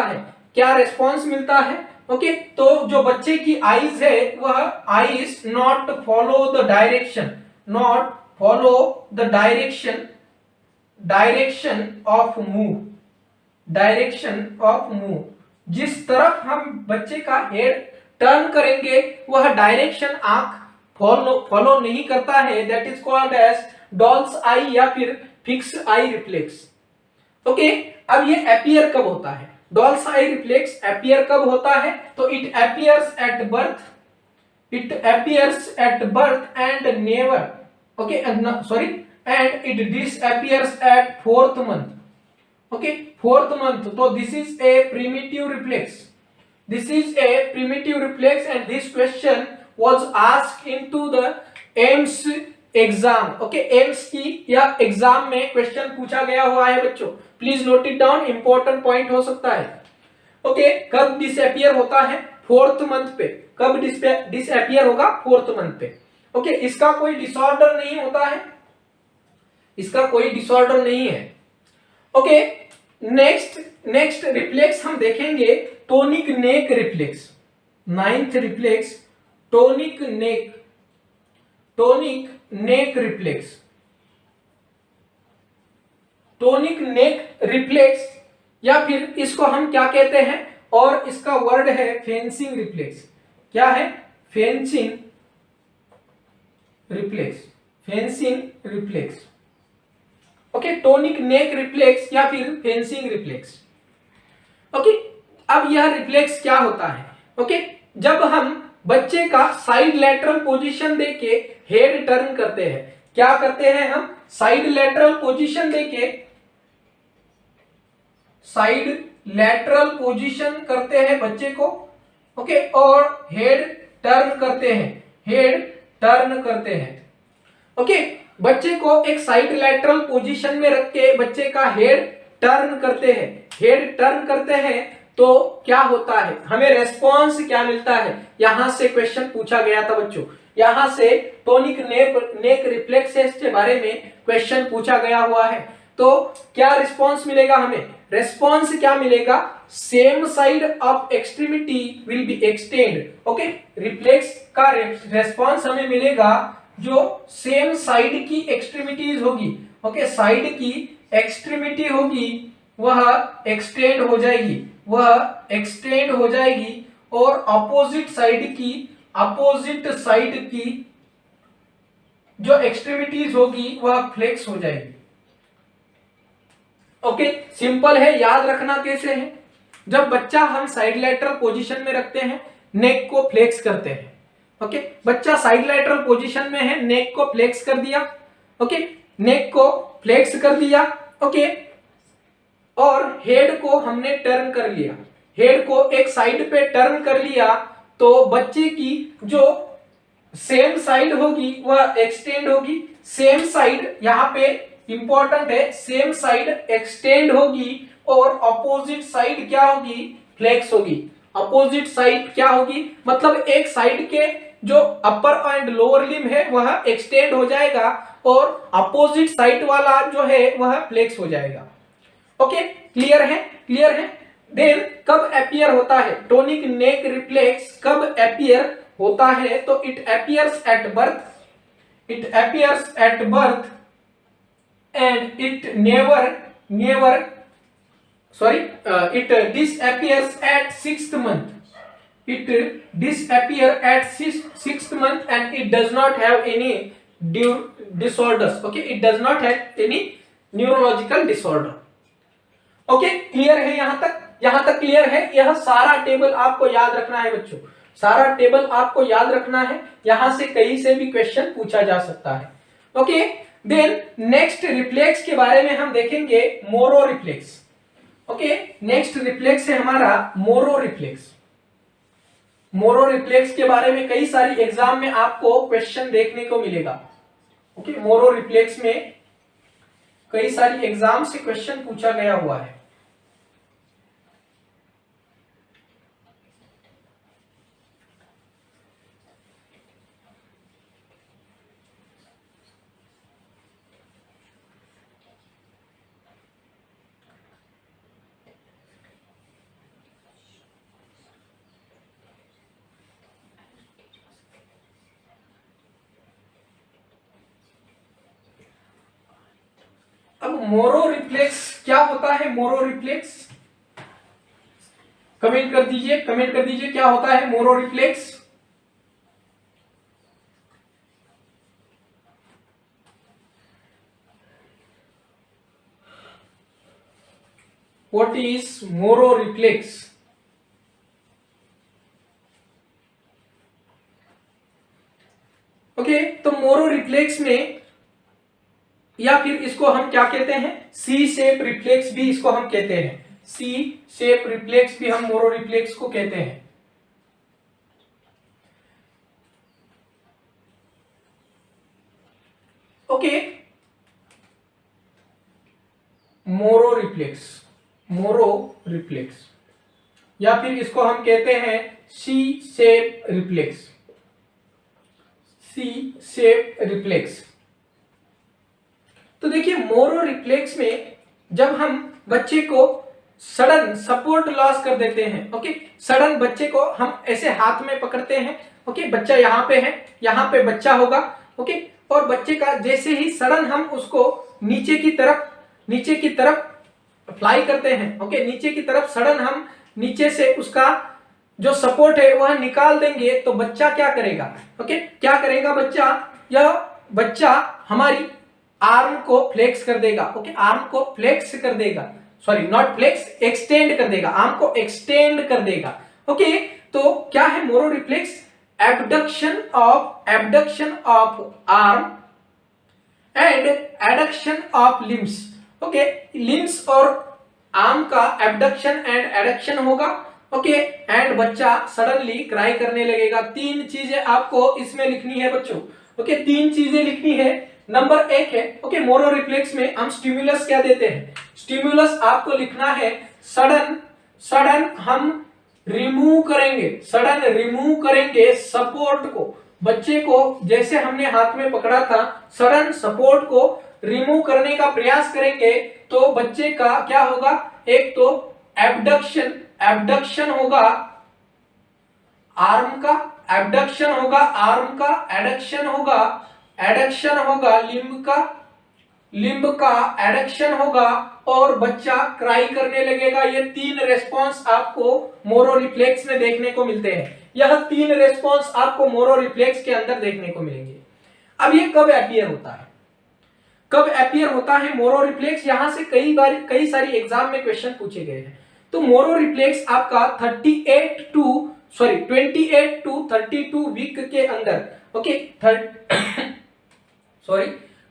है? ओके, तो जो बच्चे की आईज है वह eyes not follow the direction of move. जिस तरफ हम बच्चे का हेड टर्न करेंगे वह डायरेक्शन आंख फॉलो नहीं करता है, that is called as doll's eye या फिर फिक्स आई रिफ्लेक्स, ओके। अब ये अपीयर कब होता है? डॉल्स आई रिफ्लेक्स अपीयर कब होता है? तो it appears at birth and never, okay, and it disappears at 4th month, okay, 4th month. So this is a primitive reflex and this question was asked into the AIIMS exam, okay. AIIMS की या exam में question पूछा गया हुआ है बच्चों, please note it down, important point हो सकता है, ओके। कब डिसअपियर होता है? 4th मंथ पे। कब डिसअपियर होगा? 4th मंथ पे, ओके। इसका कोई डिसऑर्डर नहीं है, ओके। नेक्स्ट रिफ्लेक्स हम देखेंगे टोनिक नेक रिफ्लेक्स। 9th रिफ्लेक्स टोनिक नेक रिफ्लेक्स या फिर इसको हम क्या कहते हैं? और इसका वर्ड है फेंसिंग रिफ्लेक्स। क्या है? Fencing reflex, okay. टोनिक नेक रिफ्लेक्स या फिर फेंसिंग रिफ्लेक्स, ओके। अब यह रिफ्लेक्स क्या होता है? ओके, जब हम बच्चे का साइड लैटरल पोजीशन देके हेड टर्न करते हैं, क्या करते हैं हम? साइड लैटरल पोजीशन करते हैं बच्चे को, ओके, और हेड टर्न करते हैं, ओके। बच्चे को एक साइड लैटरल पोजीशन में रख के बच्चे का हेड टर्न करते हैं तो क्या होता है, हमें रेस्पॉन्स क्या मिलता है। यहां से क्वेश्चन पूछा गया था बच्चों, यहां से टोनिक नेक रिफ्लेक्सेस के बारे में क्वेश्चन पूछा गया हुआ है। तो क्या रिस्पॉन्स मिलेगा हमें, रेस्पॉन्स क्या मिलेगा, same side of extremity will be extend. Okay, reflex का रेस्पॉन्स हमें मिलेगा जो सेम साइड की एक्सट्रीमिटीज होगी। ओके, साइड की एक्सट्रीमिटी होगी वह एक्सटेंड हो जाएगी, वह एक्सटेंड हो जाएगी, और अपोजिट साइड की जो एक्सट्रीमिटीज होगी वह फ्लेक्स हो जाएगी। ओके, सिंपल है, याद रखना कैसे है। जब बच्चा हम साइड लैटरल पोजीशन में रखते हैं, नेक को फ्लेक्स करते हैं। ओके, बच्चा साइड लैटरल पोजीशन में है, नेक को फ्लेक्स कर दिया। ओके, नेक को फ्लेक्स कर दिया। ओके, और हेड को हमने टर्न कर लिया, हेड को एक साइड पे टर्न कर लिया, तो बच्चे की जो सेम साइड होगी वह एक्सटेंड होगी। सेम साइड यहां पे इंपॉर्टेंट है, सेम साइड एक्सटेंड होगी और अपोजिट साइड क्या होगी, फ्लेक्स होगी। अपोजिट साइड क्या होगी, मतलब एक साइड के जो अपर एंड लोअर लिम्ब है वह एक्सटेंड हो जाएगा और अपोजिट साइड वाला जो है वह फ्लेक्स हो जाएगा। ओके, क्लियर है, क्लियर है। देन कब अपीयर होता है, टोनिक नेक रिफ्लेक्स कब अपीयर होता है, तो it appears at birth, it appears at birth and it it disappears at 6th month, it disappear at 6th month and it does not have any disorders. Okay, it does not have any neurological disorder. Okay, clear है, यहां तक clear है। यह सारा table आपको याद रखना है बच्चों, सारा टेबल आपको याद रखना है, यहां से कहीं से भी क्वेश्चन पूछा जा सकता है। ओके, देन नेक्स्ट रिफ्लेक्स के बारे में हम देखेंगे, Moro reflex. Okay, next reflex है हमारा मोरो रिफ्लेक्स। मोरो रिफ्लेक्स के बारे में कई सारी एग्जाम में आपको क्वेश्चन देखने को मिलेगा। ओके, मोरो रिफ्लेक्स में कई सारी एग्जाम से क्वेश्चन पूछा गया हुआ है। अब मोरो रिफ्लेक्स क्या होता है, मोरो रिफ्लेक्स कमेंट कर दीजिए, कमेंट कर दीजिए क्या होता है Moro reflex. What is Moro reflex. Okay, तो मोरो रिफ्लेक्स में, या फिर इसको हम क्या कहते हैं, सी शेप रिफ्लेक्स भी इसको हम कहते हैं, सी शेप रिफ्लेक्स भी हम मोरो रिफ्लेक्स को कहते हैं। Okay, Moro reflex, Moro reflex, या फिर इसको हम कहते हैं सी शेप रिफ्लेक्स, सी शेप रिफ्लेक्स। तो देखिए, मोरो रिफ्लेक्स में जब हम बच्चे को सडन सपोर्ट लॉस कर देते हैं, ओके, सडन बच्चे को हम ऐसे हाथ में पकड़ते हैं, ओके, बच्चा यहाँ पे है, यहाँ पे बच्चा होगा, ओके, और बच्चे का जैसे ही सडन हम उसको नीचे की तरफ फ्लाई करते हैं, ओके, नीचे की तरफ सडन हम नीचे से उसका जो सपोर्ट है वह निकाल देंगे, तो बच्चा क्या करेगा, ओके, क्या करेगा बच्चा, यह बच्चा हमारी आर्म को फ्लेक्स कर देगा। ओके, आर्म को फ्लेक्स कर देगा, सॉरी नॉट फ्लेक्स, एक्सटेंड कर देगा, आर्म को एक्सटेंड कर देगा। ओके, तो क्या है Moro reflex, abduction of arm and adduction of limbs. Okay, limbs और आर्म का एबडक्शन एंड एडक्शन होगा। ओके, एंड बच्चा सडनली क्राई करने लगेगा। तीन चीजें आपको इसमें लिखनी है बच्चों। ओके, तीन चीजें लिखनी है। नंबर एक है, ओके, मोरो रिफ्लेक्स में हम स्टिमुलस क्या देते हैं, स्टिमुलस आपको लिखना है सडन सडन हम रिमूव करेंगे, सडन रिमूव करेंगे सपोर्ट को, बच्चे को जैसे हमने हाथ में पकड़ा था, सडन सपोर्ट को रिमूव करने का प्रयास करेंगे तो बच्चे का क्या होगा, एक तो एबडक्शन, एबडक्शन होगा आर्म का, एबडक्शन होगा आर्म का, एडक्शन होगा, एडक्शन होगा लिम्ब का, लिम्ब का एडक्शन होगा और बच्चा क्राई करने लगेगा। ये तीन रेस्पॉन्स आपको मोरो रिफ्लेक्स में देखने को मिलते हैं। यह तीन रेस्पॉन्स आपको मोरो रिफ्लेक्स के अंदर देखने को मिलेंगे। अब ये कब अपीयर होता है, कब अपीयर होता है मोरो रिफ्लेक्स, यहां से कई सारी एग्जाम में क्वेश्चन पूछे गए हैं। तो मोरो रिफ्लेक्स आपका 28 टू 32 वीक के अंदर, ओके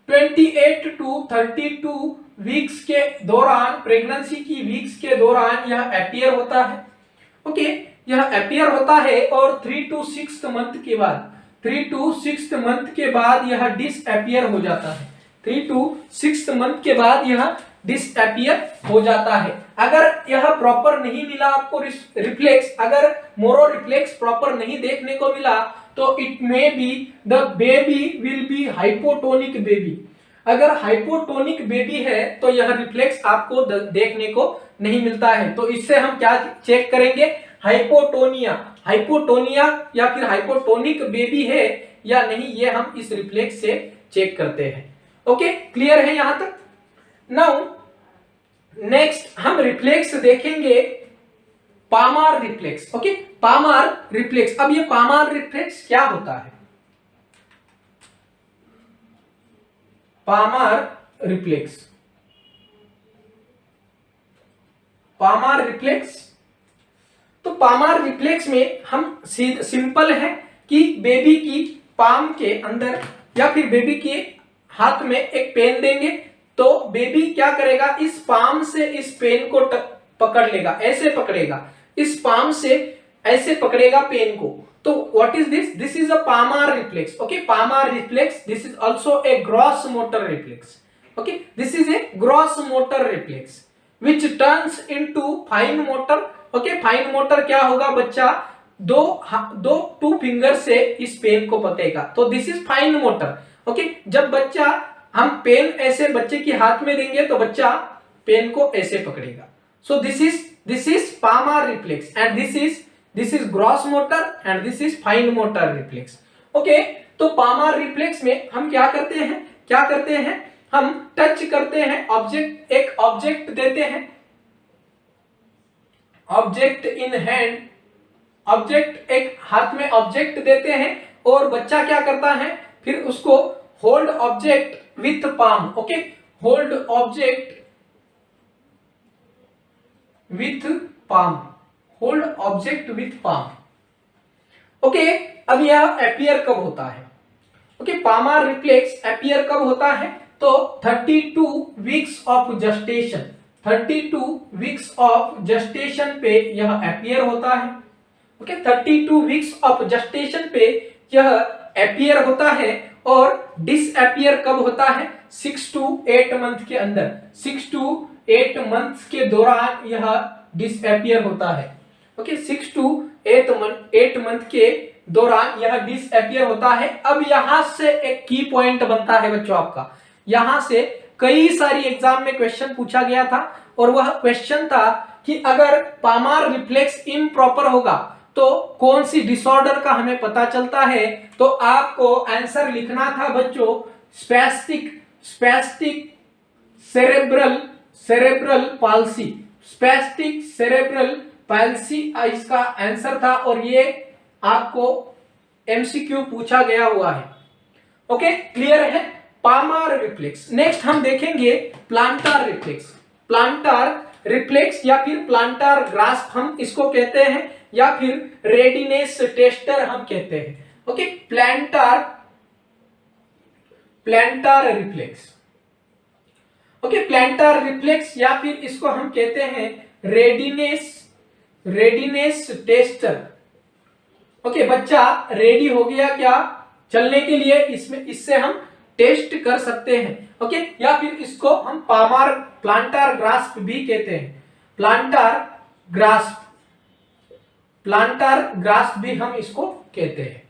28 टू 32 वीक्स के दौरान, प्रेगनेंसी की वीक्स के दौरान यह अपीयर होता है। ओके यह अपीयर होता है और 3 to 6 मंथ के बाद, 3 to 6 मंथ के बाद यह डिसअपीयर हो जाता है। 3 to 6 मंथ के बाद यह डिसअपीयर हो जाता है। अगर यह प्रॉपर नहीं मिला आपको रिफ्लेक्स, अगर मोरो रिफ्लेक्स प्रॉपर नहीं देखने को मिला तो it may be the baby will be hypotonic baby. अगर हाइपोटोनिक बेबी है तो यह रिफ्लेक्स आपको देखने को नहीं मिलता है। तो इससे हम क्या चेक करेंगे, हाइपोटोनिया, हाइपोटोनिया या फिर हाइपोटोनिक बेबी है या नहीं, ये हम इस रिफ्लेक्स से चेक करते हैं। ओके क्लियर है यहां तक। नाउ नेक्स्ट हम रिफ्लेक्स देखेंगे Palmer reflex. Okay Palmer reflex. अब ये पामार रिफ्लेक्स क्या होता है, पामार रिफ्लेक्स, पामार रिफ्लेक्स। तो पामार रिफ्लेक्स में हम सिंपल है कि बेबी की पाम के अंदर या फिर बेबी के हाथ में एक पेन देंगे तो बेबी क्या करेगा, इस पाम से इस पेन को पकड़ लेगा, ऐसे पकड़ेगा, इस पाम से ऐसे पकड़ेगा पेन को। तो what is this, this is a Palmer reflex. Okay Palmer reflex, this is also a gross motor reflex. Okay this is a gross motor reflex which turns into fine motor. Okay fine motor क्या होगा, बच्चा two finger से इस pen को पकड़ेगा, तो this is fine motor. Okay जब बच्चा हम पेन ऐसे बच्चे के हाथ में देंगे तो बच्चा पेन को ऐसे पकड़ेगा। So this is Palmer reflex and this is gross motor and this is fine motor reflex. Okay तो पामार रिफ्लेक्स में हम क्या करते हैं, हम टच करते हैं ऑब्जेक्ट, एक ऑब्जेक्ट देते हैं, ऑब्जेक्ट इन हैंड, ऑब्जेक्ट एक हाथ में ऑब्जेक्ट देते हैं और बच्चा क्या करता है, फिर उसको hold object with palm. Okay hold object with palm, hold object with palm. Okay अब यह अपीयर कब होता है, ओके पामार रिफ्लेक्स अपीयर कब होता है, तो 32 weeks of gestation, 32 weeks of gestation पे यह अपीयर होता है। ओके 32 वीक्स ऑफ जेस्टेशन पे यह अपीयर होता है और डिसअपीयर कब होता है, 6 to 8 मंथ के अंदर, 6 to 8 मंथ के दौरान यह डिसअपीयर होता है। ओके 6 to 8 मंथ के दौरान यह डिसअपीयर होता है। अब यहां से एक की पॉइंट बनता है बच्चों आपका, यहां से कई सारी एग्जाम में क्वेश्चन पूछा गया था और वह क्वेश्चन था कि अगर पामार रिफ्लेक्स इम्प्रॉपर होगा तो कौन सी डिसऑर्डर का हमें पता चलता है। तो आपको आंसर लिखना था बच्चों spastic cerebral palsy, spastic cerebral palsy इसका आंसर था और ये आपको एमसीक्यू पूछा गया हुआ है। ओके क्लियर है पामार रिफ्लेक्स। नेक्स्ट हम देखेंगे प्लांटार रिफ्लेक्स, प्लांटार रिफ्लेक्स या फिर प्लांटार ग्रास्प हम इसको कहते हैं या फिर रेडिनेस टेस्टर हम कहते हैं। ओके प्लांटार रिफ्लेक्स, ओके प्लांटार रिफ्लेक्स या फिर इसको हम कहते हैं रेडिनेस टेस्टर। ओके बच्चा रेडी हो गया क्या चलने के लिए, इससे हम टेस्ट कर सकते हैं। ओके या फिर इसको हम प्लांटार ग्रास्प भी कहते हैं, प्लांटार ग्रास्प, प्लांटार ग्रास्प भी हम इसको कहते हैं।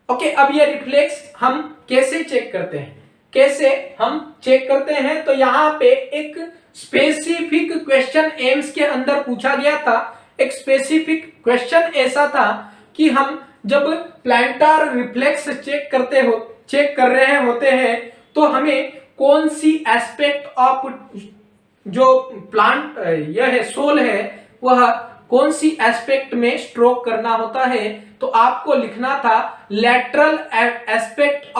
ओके, अब ये रिफ्लेक्स हम कैसे चेक करते हैं, कैसे हम चेक करते हैं, तो यहाँ पे एक स्पेसिफिक क्वेश्चन एम्स के अंदर पूछा गया था। एक स्पेसिफिक क्वेश्चन ऐसा था कि हम जब प्लांटार रिफ्लेक्स चेक कर रहे होते हैं तो हमें कौन सी एस्पेक्ट ऑफ जो प्लांट यह है सोल है वह कौन सी एस्पेक्ट में स्ट्रोक करना होता है, तो आपको लिखना था lateral aspect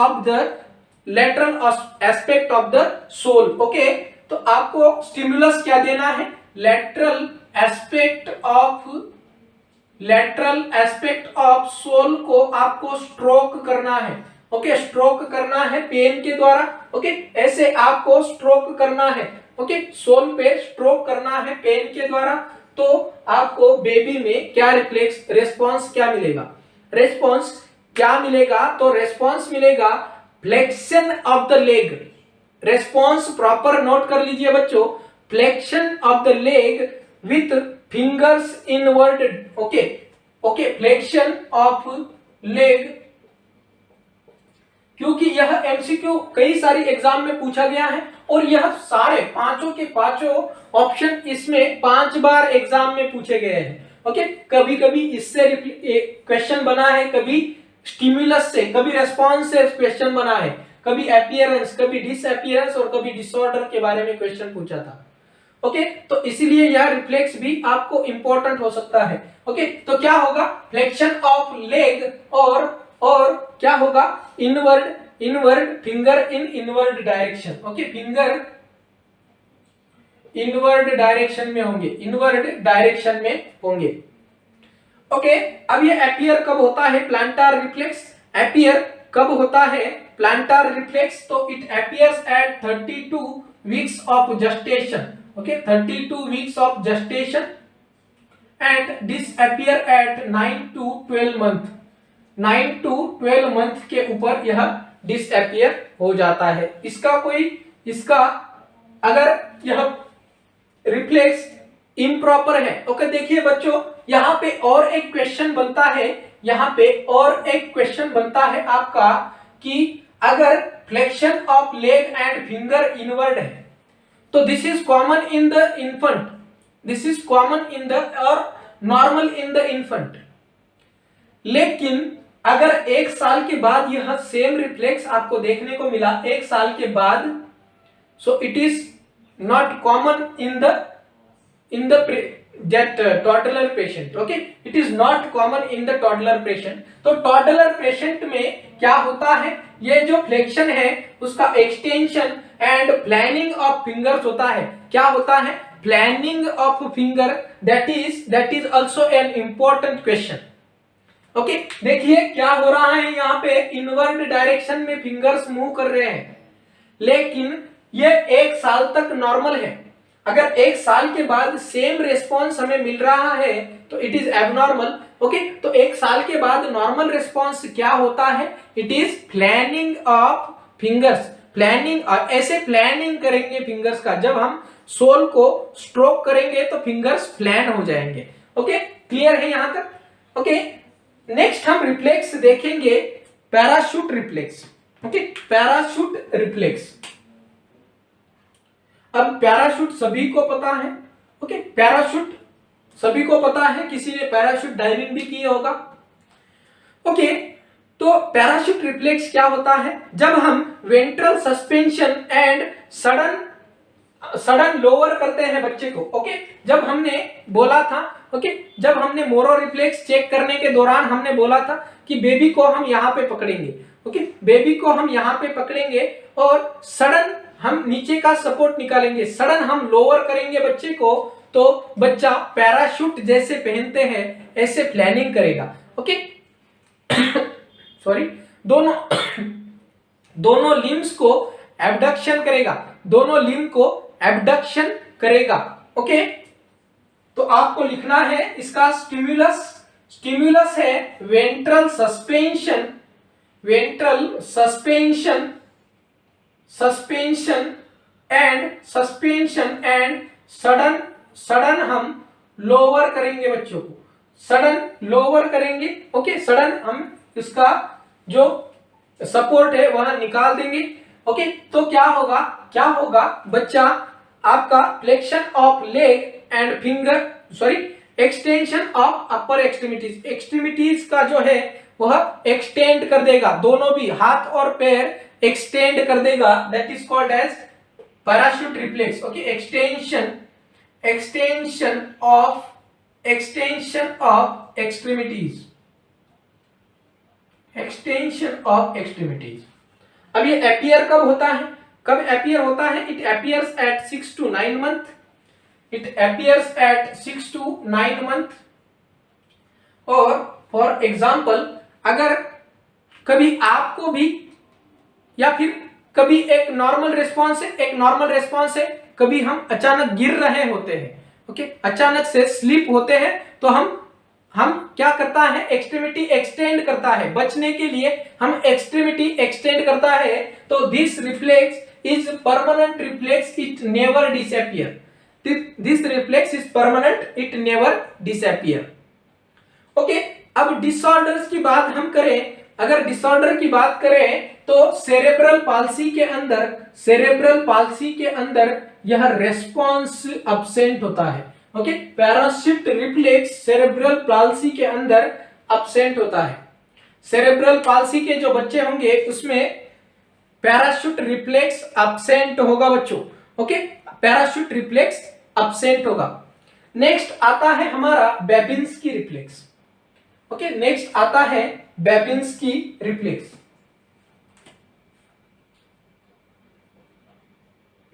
of the sole. Okay, तो आपको स्टिमुलस क्या देना है, लेटरल एस्पेक्ट ऑफ सोल को आपको स्ट्रोक करना है। ओके, स्ट्रोक करना है पेन के द्वारा। ओके, ऐसे आपको स्ट्रोक करना है। ओके, सोल पे स्ट्रोक करना है पेन के द्वारा, तो आपको बेबी में क्या रेस्पॉन्स क्या मिलेगा, रेस्पॉन्स क्या मिलेगा, तो रेस्पॉन्स मिलेगा flexion of the leg. Response proper note कर लीजिए बच्चों, flexion of the leg with fingers inverted. Okay, flexion of leg, क्योंकि यह एमसीक्यू कई सारी एग्जाम में पूछा गया है और यह सारे पांचों के पांचों ऑप्शन इसमें 5 बार एग्जाम में पूछे गए हैं। ओके, कभी कभी इससे क्वेश्चन बना है, कभी स्टिमुलस से, कभी रेस्पॉन्स से क्वेश्चन बना है, कभी अपीयरेंस, कभी डिसअपीयरेंस और कभी डिसऑर्डर के बारे में क्वेश्चन पूछा था। ओके, तो इसीलिए यह रिफ्लेक्स भी आपको इंपॉर्टेंट हो सकता है। ओके, तो क्या होगा, फ्लेक्शन ऑफ लेग और क्या होगा, inward finger in inward direction. Okay, finger inward direction में होंगे, इनवर्ड डायरेक्शन में होंगे। ओके, अब ये अपीयर कब होता है, प्लांटार रिफ्लेक्स अपीयर कब होता है, प्लांटार रिफ्लेक्स, तो it appears eight 32 weeks of gestation। Okay, 32 weeks of gestation and disappear at 9 to 12 month. 9 to 12 month के ऊपर यह डिसअपियर हो जाता है। इसका अगर यह रिफ्लेक्स इम्प्रॉपर है। ओके, देखिए बच्चों, यहाँ पे और एक क्वेश्चन बनता है, यहाँ पे और एक क्वेश्चन बनता है आपका कि अगर flexion of leg and finger inward है तो this is common in the infant, this is common in the और नॉर्मल इन द इन्फेंट। लेकिन अगर 1 साल के बाद यह सेम रिफ्लेक्स आपको देखने को मिला 1 साल के बाद, so it is not common in the toddler patient। Okay, it is not common in the toddler patient। तो toddler patient में क्या होता है, ये जो फ्लेक्शन है उसका extension and planning of fingers होता है। क्या होता है, planning of finger, that is also an important question. Okay, देखिए क्या हो रहा है, यहाँ पे इनवर्ड डायरेक्शन में फिंगर्स मूव कर रहे हैं, लेकिन ये 1 साल तक नॉर्मल है। अगर 1 साल के बाद सेम रेस्पॉन्स हमें मिल रहा है तो इट इज एबनॉर्मल। ओके, तो 1 साल के बाद नॉर्मल रेस्पॉन्स क्या होता है, it is planning of fingers. Planning, और ऐसे प्लानिंग करेंगे फिंगर्स का, जब हम सोल को स्ट्रोक करेंगे तो फिंगर्स प्लान हो जाएंगे। ओके, क्लियर है यहां तक। ओके, नेक्स्ट हम रिफ्लेक्स देखेंगे, parachute reflex. Okay, parachute reflex. अब पैराशूट सभी को पता है। ओके, पैराशूट सभी को पता है, किसी ने पैराशूट डाइविंग भी की होगा। ओके, तो पैराशूट रिफ्लेक्स क्या होता है, जब हम ventral suspension and sudden lower करते हैं बच्चे को। ओके, जब हमने बोला था, ओके, जब हमने मोरो रिफ्लेक्स चेक करने के दौरान हमने बोला था कि बेबी को हम यहाँ पे पकड़ेंगे। ओके, बेबी को हम यहाँ पे पकड़ेंगे और सडन हम नीचे का सपोर्ट निकालेंगे, सडन हम लोअर करेंगे बच्चे को, तो बच्चा पैराशूट जैसे पहनते हैं ऐसे प्लानिंग करेगा। ओके, सॉरी, दोनों लिम्स को एबडक्शन करेगा, दोनों लिम्ब को एबडक्शन करेगा। ओके, तो आपको लिखना है इसका स्टिमुलस है वेंट्रल सस्पेंशन एंड सडन हम लोअर करेंगे बच्चों को, सडन लोअर करेंगे। ओके, सडन हम इसका जो सपोर्ट है वह निकाल देंगे। ओके, तो क्या होगा बच्चा, आपका flexion of leg and finger, sorry, extension of upper extremities, extremities का जो है वह एक्सटेंड कर देगा, दोनों भी हाथ और पैर एक्सटेंड कर देगा, that is called as parachute reflex. Okay, extension of extremities, extension of extremities. अब ये अपीयर कब होता है, कब अपीयर होता है? It appears eight 6 to 9 month, it appears eight 6 to 9 month। और फॉर एग्जाम्पल, अगर कभी आपको भी, या फिर कभी एक नॉर्मल रेस्पॉन्स है, कभी हम अचानक गिर रहे होते हैं, ओके, अचानक से स्लिप होते हैं, तो हम क्या करता है, एक्सट्रीमिटी एक्सटेंड करता है, बचने के लिए हम एक्सट्रीमिटी एक्सटेंड करता है। तो this reflex is permanent reflex, it never disappear, this reflex is permanent, it never disappear. Okay, अब डिसऑर्डर्स की बात हम करें, अगर डिसऑर्डर की बात करें तो सेरेब्रल पाल्सी के अंदर यह रेस्पॉन्स अब्सेंट होता है। ओके, पैराशिफ्ट रिफ्लेक्स सेरेब्रल पाल्सी के अंदर अब्सेंट होता है। सेरेब्रल पाल्सी के जो बच्चे होंगे उसमें पैराशूट रिफ्लेक्स अब्सेंट होगा बच्चों। ओके, पैराशूट रिफ्लेक्स अब्सेंट होगा। नेक्स्ट आता है हमारा बेबिंस्की रिफ्लेक्स। ओके, नेक्स्ट आता है बेबिंस्की रिफ्लेक्स।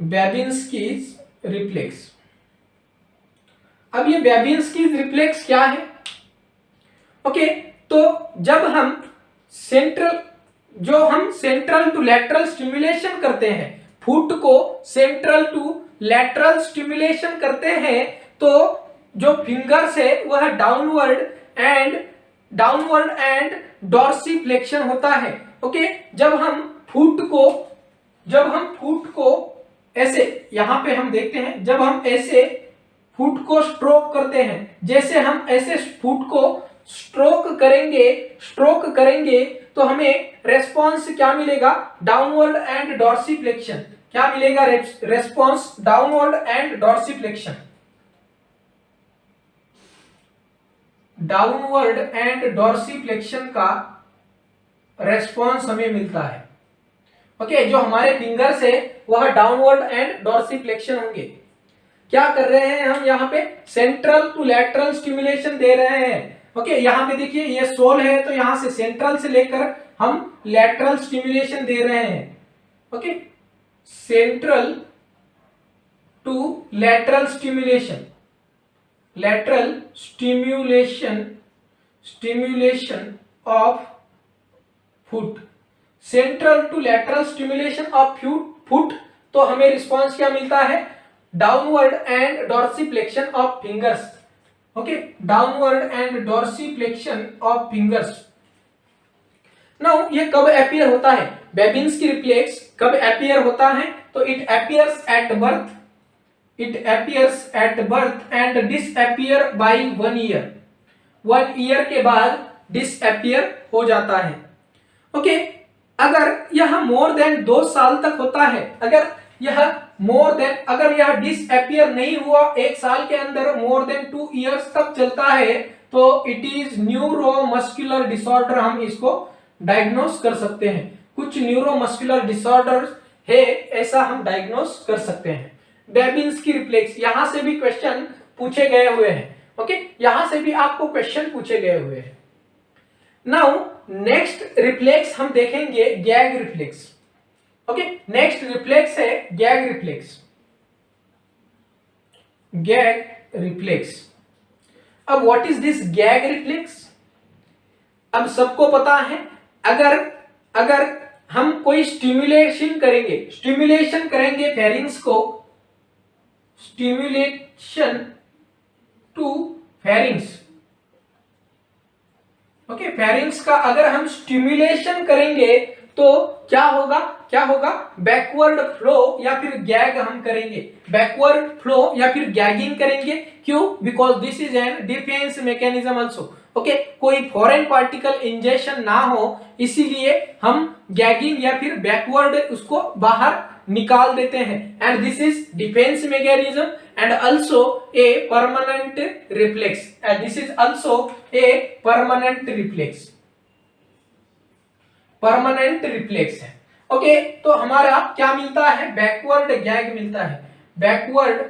बेबिंस्की रिफ्लेक्स, अब ये बेबिंस्की रिफ्लेक्स क्या है? ओके, तो जब हम सेंट्रल टू लैटरल स्टिमुलेशन करते हैं, फुट को सेंट्रल टू लैटरल स्टिमुलेशन करते हैं, तो जो फिंगर्स है वह डाउनवर्ड एंड डॉर्सीफ्लेक्शन होता है। ओके, जब हम फुट को ऐसे, यहां पे हम देखते हैं, जब हम ऐसे फुट को स्ट्रोक करते हैं, जैसे हम ऐसे फुट को स्ट्रोक करेंगे तो हमें रेस्पॉन्स क्या मिलेगा? Downward and dorsiflexion. क्या मिलेगा? Response downward and dorsiflexion, downward and dorsiflexion का रेस्पॉन्स हमें मिलता है। ओके, जो हमारे फिंगर्स है वह डाउनवर्ड एंड डॉर्सीफ्लेक्शन होंगे। क्या कर रहे हैं हम? यहाँ पे सेंट्रल टू लैटरल स्टिमुलेशन दे रहे हैं। ओके, यहाँ पे देखिए ये सोल है, तो यहाँ से सेंट्रल से लेकर हम लैटरल स्टिमुलेशन दे रहे हैं। Okay, central to lateral stimulation of foot, central to lateral stimulation of foot, तो हमें रिस्पॉन्स क्या मिलता है? Downward and dorsiflexion of fingers. Okay, downward and dorsiflexion of fingers. Now ये कब अपीयर होता है? बेबिंस्की रिफ्लेक्स कब अपीयर होता है? तो it appears at birth and disappear by 1 year, 1 year के बाद डिसअपीयर हो जाता है। ओके, अगर यह मोर देन 2 साल तक होता है, अगर यह डिसअपीयर नहीं हुआ 1 साल के अंदर, मोर देन 2 years तक चलता है, तो इट इज न्यूरोमस्कुलर डिसऑर्डर, हम इसको डायग्नोस कर सकते हैं। कुछ न्यूरोमस्कुलर डिसऑर्डर है, ऐसा हम डायग्नोस कर सकते हैं। बेबिंस्की रिफ्लेक्स, यहां से भी क्वेश्चन पूछे गए हुए हैं। ओके, यहां से भी आपको क्वेश्चन पूछे गए हुए हैं। नाउ नेक्स्ट रिफ्लेक्स हम देखेंगे gag reflex. Okay, next reflex है गैग रिफ्लेक्स। अब what is this gag reflex? अब सबको पता है, अगर हम कोई स्टिमुलेशन करेंगे फेरिंग्स को, stimulation to pharynx. Okay, pharynx का अगर हम स्टिमुलेशन करेंगे तो क्या होगा बैकवर्ड फ्लो या फिर गैग हम करेंगे, बैकवर्ड फ्लो या फिर गैगिंग करेंगे। क्यों? Because this is an defence mechanism also. Okay, कोई फॉरेन पार्टिकल इंजेक्शन ना हो, इसीलिए हम गैगिंग या फिर बैकवर्ड उसको बाहर निकाल देते हैं। And this is defence mechanism and also a permanent reflex, and this is also a permanent reflex, permanent reflex है। ओके, तो हमारा क्या मिलता है? बैकवर्ड गैग मिलता है, बैकवर्ड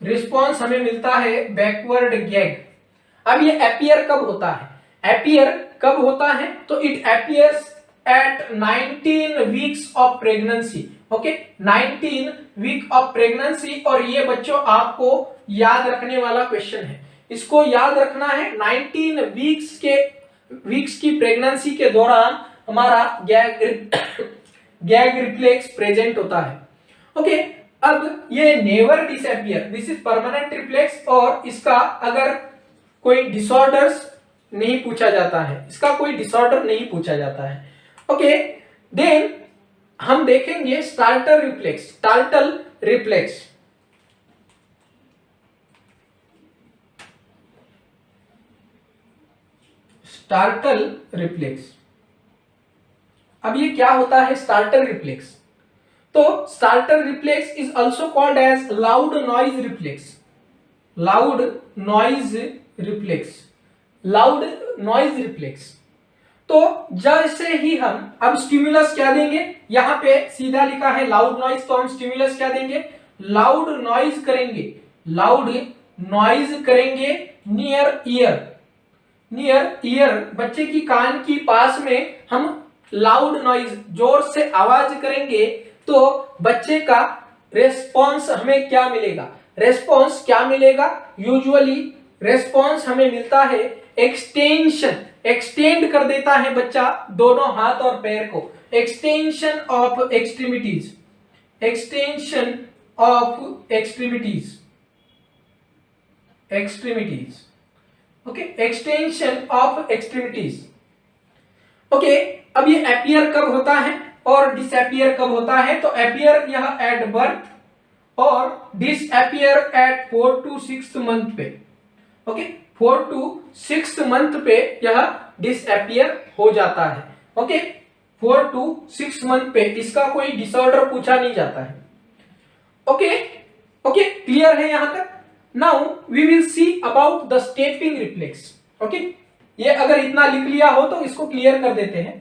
रिस्पॉन्स हमें मिलता है, बैकवर्ड गैग। अब ये अपीयर कब होता है? अपीयर कब होता है? तो it appears at 19 weeks of pregnancy. Okay, 19 week of pregnancy. और ये बच्चों आपको याद रखने वाला क्वेश्चन है, इसको याद रखना है। 19 वीक्स की प्रेगनेंसी के दौरान हमारा गैग रिफ्लेक्स प्रेजेंट होता है। ओके, अब ये never disappear, this is permanent reflex. और इसका अगर कोई डिसऑर्डर्स नहीं पूछा जाता है, इसका कोई डिसऑर्डर नहीं पूछा जाता है। ओके, देन हम देखेंगे starter reflex, startle reflex. Startle reflex, अब ये क्या होता है स्टार्टर रिफ्लेक्स? तो starter reflex is also called as loud noise reflex, loud noise reflex, loud noise reflex. तो जैसे ही हम अब स्टिमुलस क्या देंगे, यहां पे सीधा लिखा है लाउड नॉइज, तो हम स्टिमुलस क्या देंगे? लाउड नॉइज करेंगे, लाउड नॉइज करेंगे नियर ईयर, नियर ईयर, बच्चे की कान की पास में हम लाउड नॉइज जोर से आवाज करेंगे तो बच्चे का रेस्पॉन्स हमें क्या मिलेगा? रेस्पॉन्स क्या मिलेगा? यूजुअली रेस्पॉन्स हमें मिलता है एक्सटेंशन, एक्सटेंड कर देता है बच्चा दोनों हाथ और पैर को, extension of extremities, extension of extremities, extremities. Okay, extension of extremities. Okay, अब ये अपीयर कब होता है और डिसअपियर कब होता है? तो अपीयर यह एट बर्थ और डिसअपियर एट 4 to 6 मंथ पे। ओके, 4 to 6 मंथ पे यह डिसअपियर हो जाता है। ओके, 4 to 6 मंथ पे इसका कोई डिसऑर्डर पूछा नहीं जाता है। ओके, ओके, क्लियर है यहां तक? Now we will see about the stepping reflex. Okay, ये अगर इतना लिख लिया हो तो इसको क्लियर कर देते हैं।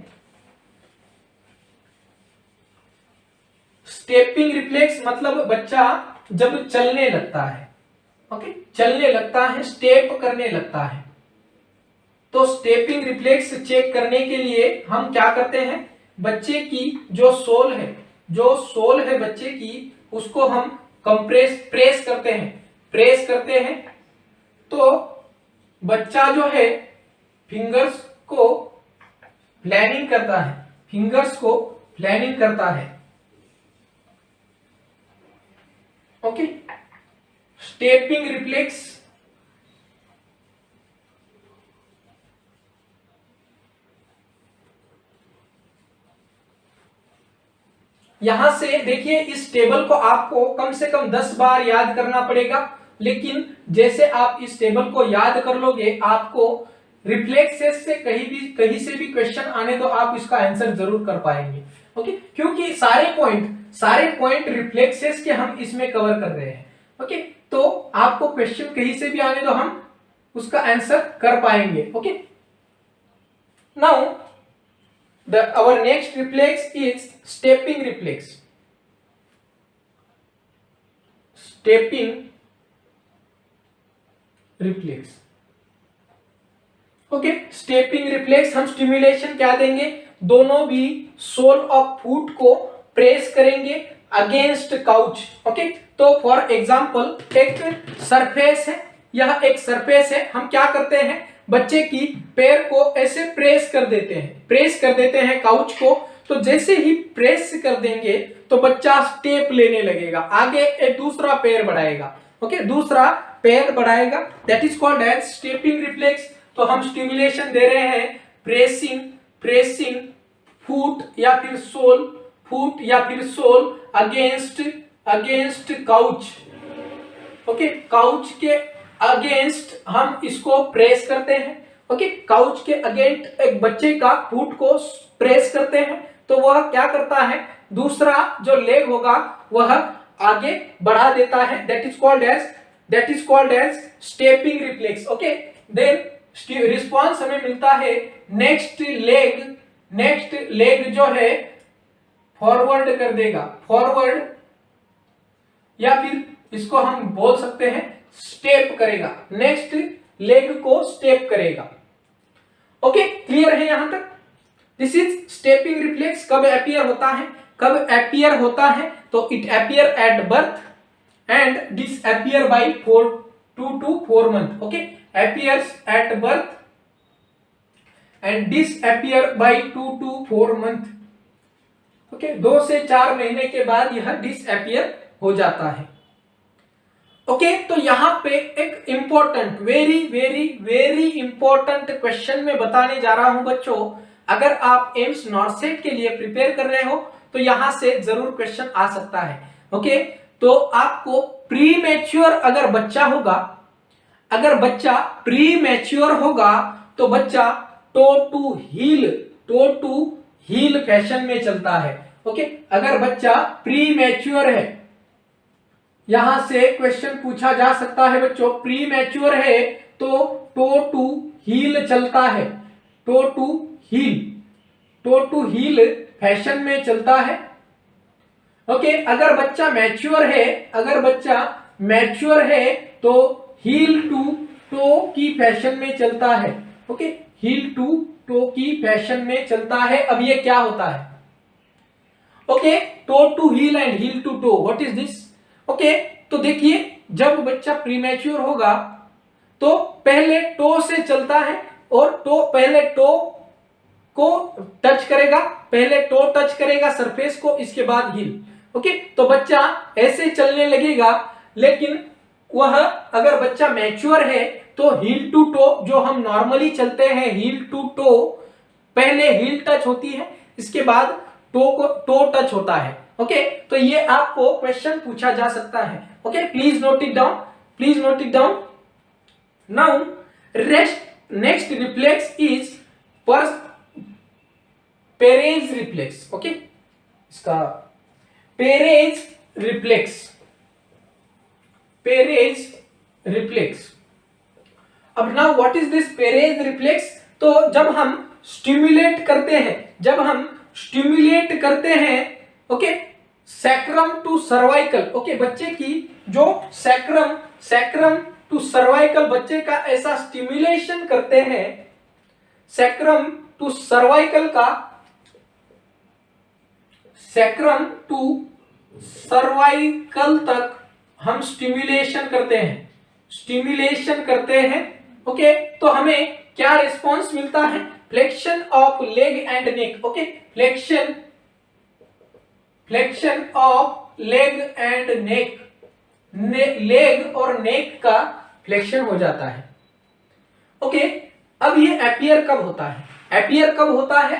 स्टेपिंग रिफ्लेक्स मतलब बच्चा जब चलने लगता है, ओके, चलने लगता है, स्टेप करने लगता है, तो स्टेपिंग रिफ्लेक्स चेक करने के लिए हम क्या करते हैं? बच्चे की जो सोल है, जो सोल है बच्चे की, उसको हम प्रेस करते हैं, प्रेस करते हैं, तो बच्चा जो है फिंगर्स को प्लानिंग करता है, फिंगर्स को प्लानिंग करता है। ओके, स्टेपिंग रिफ्लेक्स यहां से देखिए, इस टेबल को आपको कम से कम 10 बार याद करना पड़ेगा, लेकिन जैसे आप इस टेबल को याद कर लोगे, आपको रिफ्लेक्सेस से कहीं से भी क्वेश्चन आने तो आप इसका आंसर जरूर कर पाएंगे। ओके, क्योंकि सारे पॉइंट रिफ्लेक्सेस के हम इसमें कवर कर रहे हैं। ओके, तो आपको क्वेश्चन कहीं से भी आने तो हम उसका आंसर कर पाएंगे। Okay, now our next reflex is stepping reflex, stepping reflex। Okay, stepping reflex हम स्टिमुलेशन क्या देंगे? दोनों भी सोल ऑफ फुट को प्रेस करेंगे अगेंस्ट काउच। ओके, तो फॉर एग्जांपल एक सरफेस है, यह एक सरफेस है, हम क्या करते हैं? बच्चे की पैर को ऐसे प्रेस कर देते हैं, प्रेस कर देते हैं काउच को। तो जैसे ही प्रेस कर देंगे तो बच्चा स्टेप लेने लगेगा, आगे एक दूसरा पैर बढ़ाएगा। ओके, दूसरा पैर बढ़ाएगा, that is called as stepping reflex. तो हम स्टिमुलेशन दे रहे हैं प्रेसिंग, प्रेसिंग, फुट या फिर सोल, फुट या फिर sole against couch. Okay, couch के अगेंस्ट हम इसको प्रेस करते हैं। ओके, काउच के अगेंस्ट एक बच्चे का फुट को प्रेस करते हैं तो वह क्या करता है, दूसरा जो लेग होगा वह आगे बढ़ा देता है, that is called as stepping reflex. Okay, then response हमें मिलता है नेक्स्ट लेग जो है फॉरवर्ड कर देगा, फॉरवर्ड, या फिर इसको हम बोल सकते हैं स्टेप करेगा, नेक्स्ट लेग को स्टेप करेगा। ओके, क्लियर है यहां तक? This is stepping reflex. कब अपीयर होता है तो it appear at birth and disappear by 2 to 4 month। Okay, appears at birth and disappear by 2 to 4 month। Okay, 2 से 4 महीने के बाद यह डिसअपीयर हो जाता है। ओके, तो यहां पे एक इंपॉर्टेंट, वेरी इंपॉर्टेंट क्वेश्चन में बताने जा रहा हूं बच्चों। अगर आप एम्स नॉर्सेट के लिए प्रिपेयर कर रहे हो तो यहां से जरूर क्वेश्चन आ सकता है। ओके, तो आपको प्री मैच्योर अगर बच्चा होगा तो बच्चा टो टू हील फैशन में चलता है। ओके, अगर बच्चा प्री मैच्योर है, यहां से क्वेश्चन पूछा जा सकता है बच्चों, प्री मैच्योर है तो टो टू हील चलता है, टो टू हील फैशन में चलता है। ओके, अगर बच्चा मैच्योर है तो हील टू टो की फैशन में चलता है। ओके, हील टू टो की फैशन में चलता है। अब ये क्या होता है? Okay, toe to heel and heel to toe, what is this? Okay, तो देखिए, जब बच्चा प्रीमैच्योर होगा तो पहले टो से चलता है और पहले टो को टच करेगा सरफेस को, इसके बाद हील। ओके, तो बच्चा ऐसे चलने लगेगा, लेकिन वह अगर बच्चा मैच्योर है तो हील टू टो जो हम नॉर्मली चलते हैं, हील टू टो, पहले हील टच होती है, इसके बाद टो टच होता है। ओके, तो ये आपको क्वेश्चन पूछा जा सकता है। Okay, please note it down. Now next reflex is Perez reflex. Okay, इसका पेरेज रिफ्लेक्स। अब now what is this Perez reflex? तो जब हम स्टिमुलेट करते हैं, okay, sacrum to cervical. Okay, बच्चे की जो सैक्रम टू सर्वाइकल, बच्चे का ऐसा स्टिमुलेशन करते हैं, सैक्रम टू सर्वाइकल तक हम स्टिमुलेशन करते हैं। ओके, तो हमें क्या रिस्पॉन्स मिलता है? Flexion of leg and neck. Okay, flexion of leg and neck, leg और नेक का फ्लेक्शन हो जाता है। ओके, अब ये अपीयर कब होता है?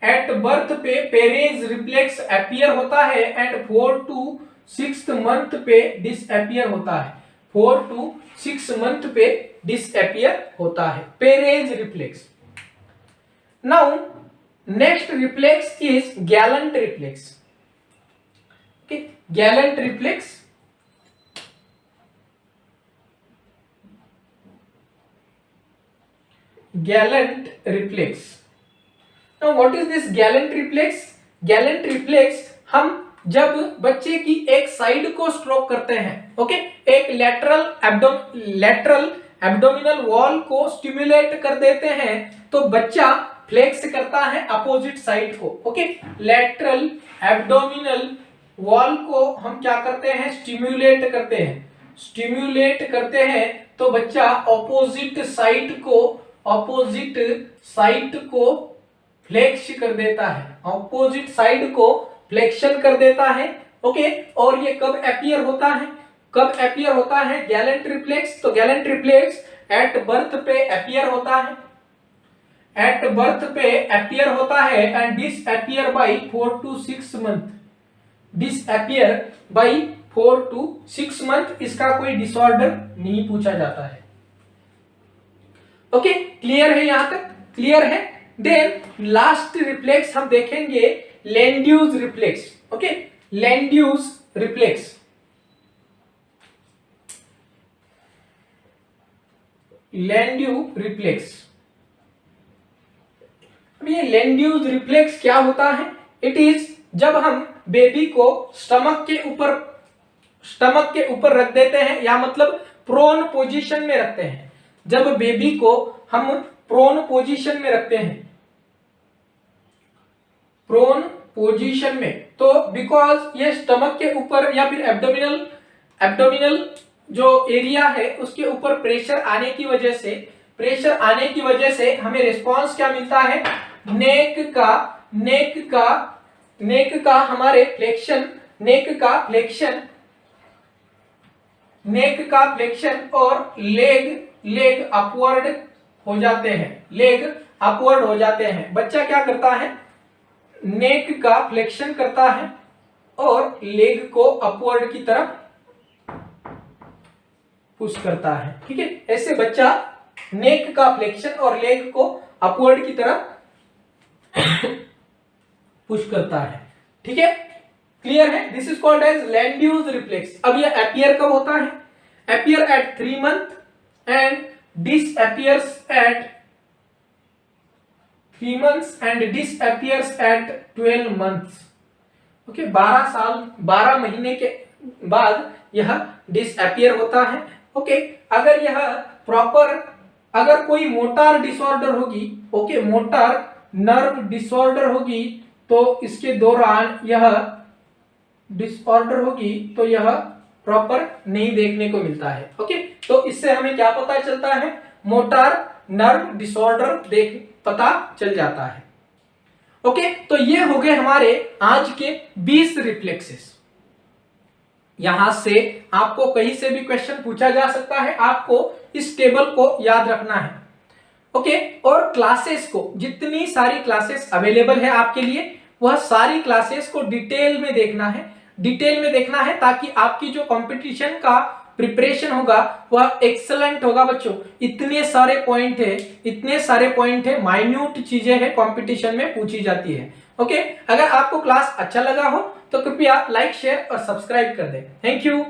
एट बर्थ पे पेरेज रिफ्लेक्स अपीयर होता है एंड 4 to 6 मंथ पे डिसअपीयर होता है। 4 to 6 मंथ पे डिसअपीयर होता है Perez reflex. Now next reflex is Gallant reflex. Okay, Gallant reflex. Now what is this gallant reflex? Gallant reflex हम जब बच्चे की एक साइड को स्ट्रोक करते हैं, ओके, एक लेटरल एब्डोमिनल वॉल को स्टिमुलेट कर देते हैं तो बच्चा फ्लेक्स करता है अपोजिट साइड को। ओके, लेटरल एब्डोमिनल वॉल को हम क्या करते हैं? स्टिमुलेट करते हैं तो बच्चा अपोजिट साइड को फ्लेक्स कर देता है, अपोजिट साइड को फ्लेक्शन कर देता है। ओके, और ये कब अपीयर होता है? Galant reflex. तो गैलेंट रिफ्लेक्स एट बर्थ पे अपीयर होता है एट बर्थ पे अपीयर होता है and disappear by 4 to 6 month, disappear by 4 to 6 month, इसका कोई डिसऑर्डर नहीं पूछा जाता है। ओके, क्लियर है, यहां तक क्लियर है। देन लास्ट रिफ्लेक्स हम देखेंगे Landau's reflex. Okay, Landau's reflex, Landau reflex. अब ये लैंड्यूज रिफ्लेक्स क्या होता है? इट इज जब हम बेबी को स्टमक के ऊपर रख देते हैं, या मतलब प्रोन पोजीशन में रखते हैं। जब बेबी को हम प्रोन पोजीशन में रखते हैं, प्रोन पोजीशन में, तो बिकॉज ये स्टमक के ऊपर या फिर एब्डोमिनल जो एरिया है उसके ऊपर प्रेशर आने की वजह से हमें रिस्पांस क्या मिलता है? नेक का हमारे फ्लेक्शन, नेक का फ्लेक्शन और लेग अपवर्ड हो जाते हैं, बच्चा क्या करता है? नेक का फ्लेक्शन करता है और लेग को अपवर्ड की तरफ पुश करता है। ठीक है, ऐसे बच्चा नेक का फ्लेक्शन और लेग को अपवर्ड की तरफ पुश करता है। ठीक है, क्लियर है? This is called as Landau's reflex. अब ये अपीयर कब होता है? Appear at 3 month and disappears at 3 months and disappears at 12 months. Okay, 12 महीने के बाद यह डिसअपीयर होता है। ओके, अगर यह प्रॉपर, अगर कोई मोटार डिसऑर्डर होगी, ओके, मोटार नर्व डिसऑर्डर होगी, तो इसके दौरान यह डिसऑर्डर होगी तो यह प्रॉपर नहीं देखने को मिलता है। ओके, तो इससे हमें क्या पता चलता है? मोटार नर्व डिसऑर्डर पता चल जाता है। ओके, तो ये हो गए हमारे आज के 20 रिफ्लेक्सेस। यहां से आपको कहीं से भी क्वेश्चन पूछा जा सकता है, आपको इस टेबल को याद रखना है। ओके, और क्लासेस को, जितनी सारी क्लासेस अवेलेबल है आपके लिए, वह सारी क्लासेस को डिटेल में देखना है ताकि आपकी जो कंपटीशन का प्रिपरेशन होगा वह एक्सलेंट होगा। बच्चों, इतने सारे पॉइंट है, माइन्यूट चीजें हैं, कंपटीशन में पूछी जाती है। ओके, अगर आपको क्लास अच्छा लगा हो तो कृपया लाइक, शेयर और सब्सक्राइब कर दें। Thank you.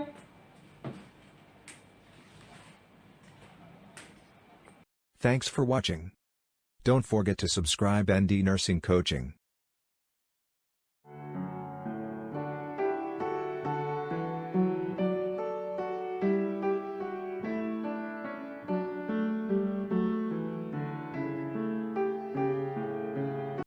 Thanks for watching. Don't forget to subscribe ND Nursing Coaching.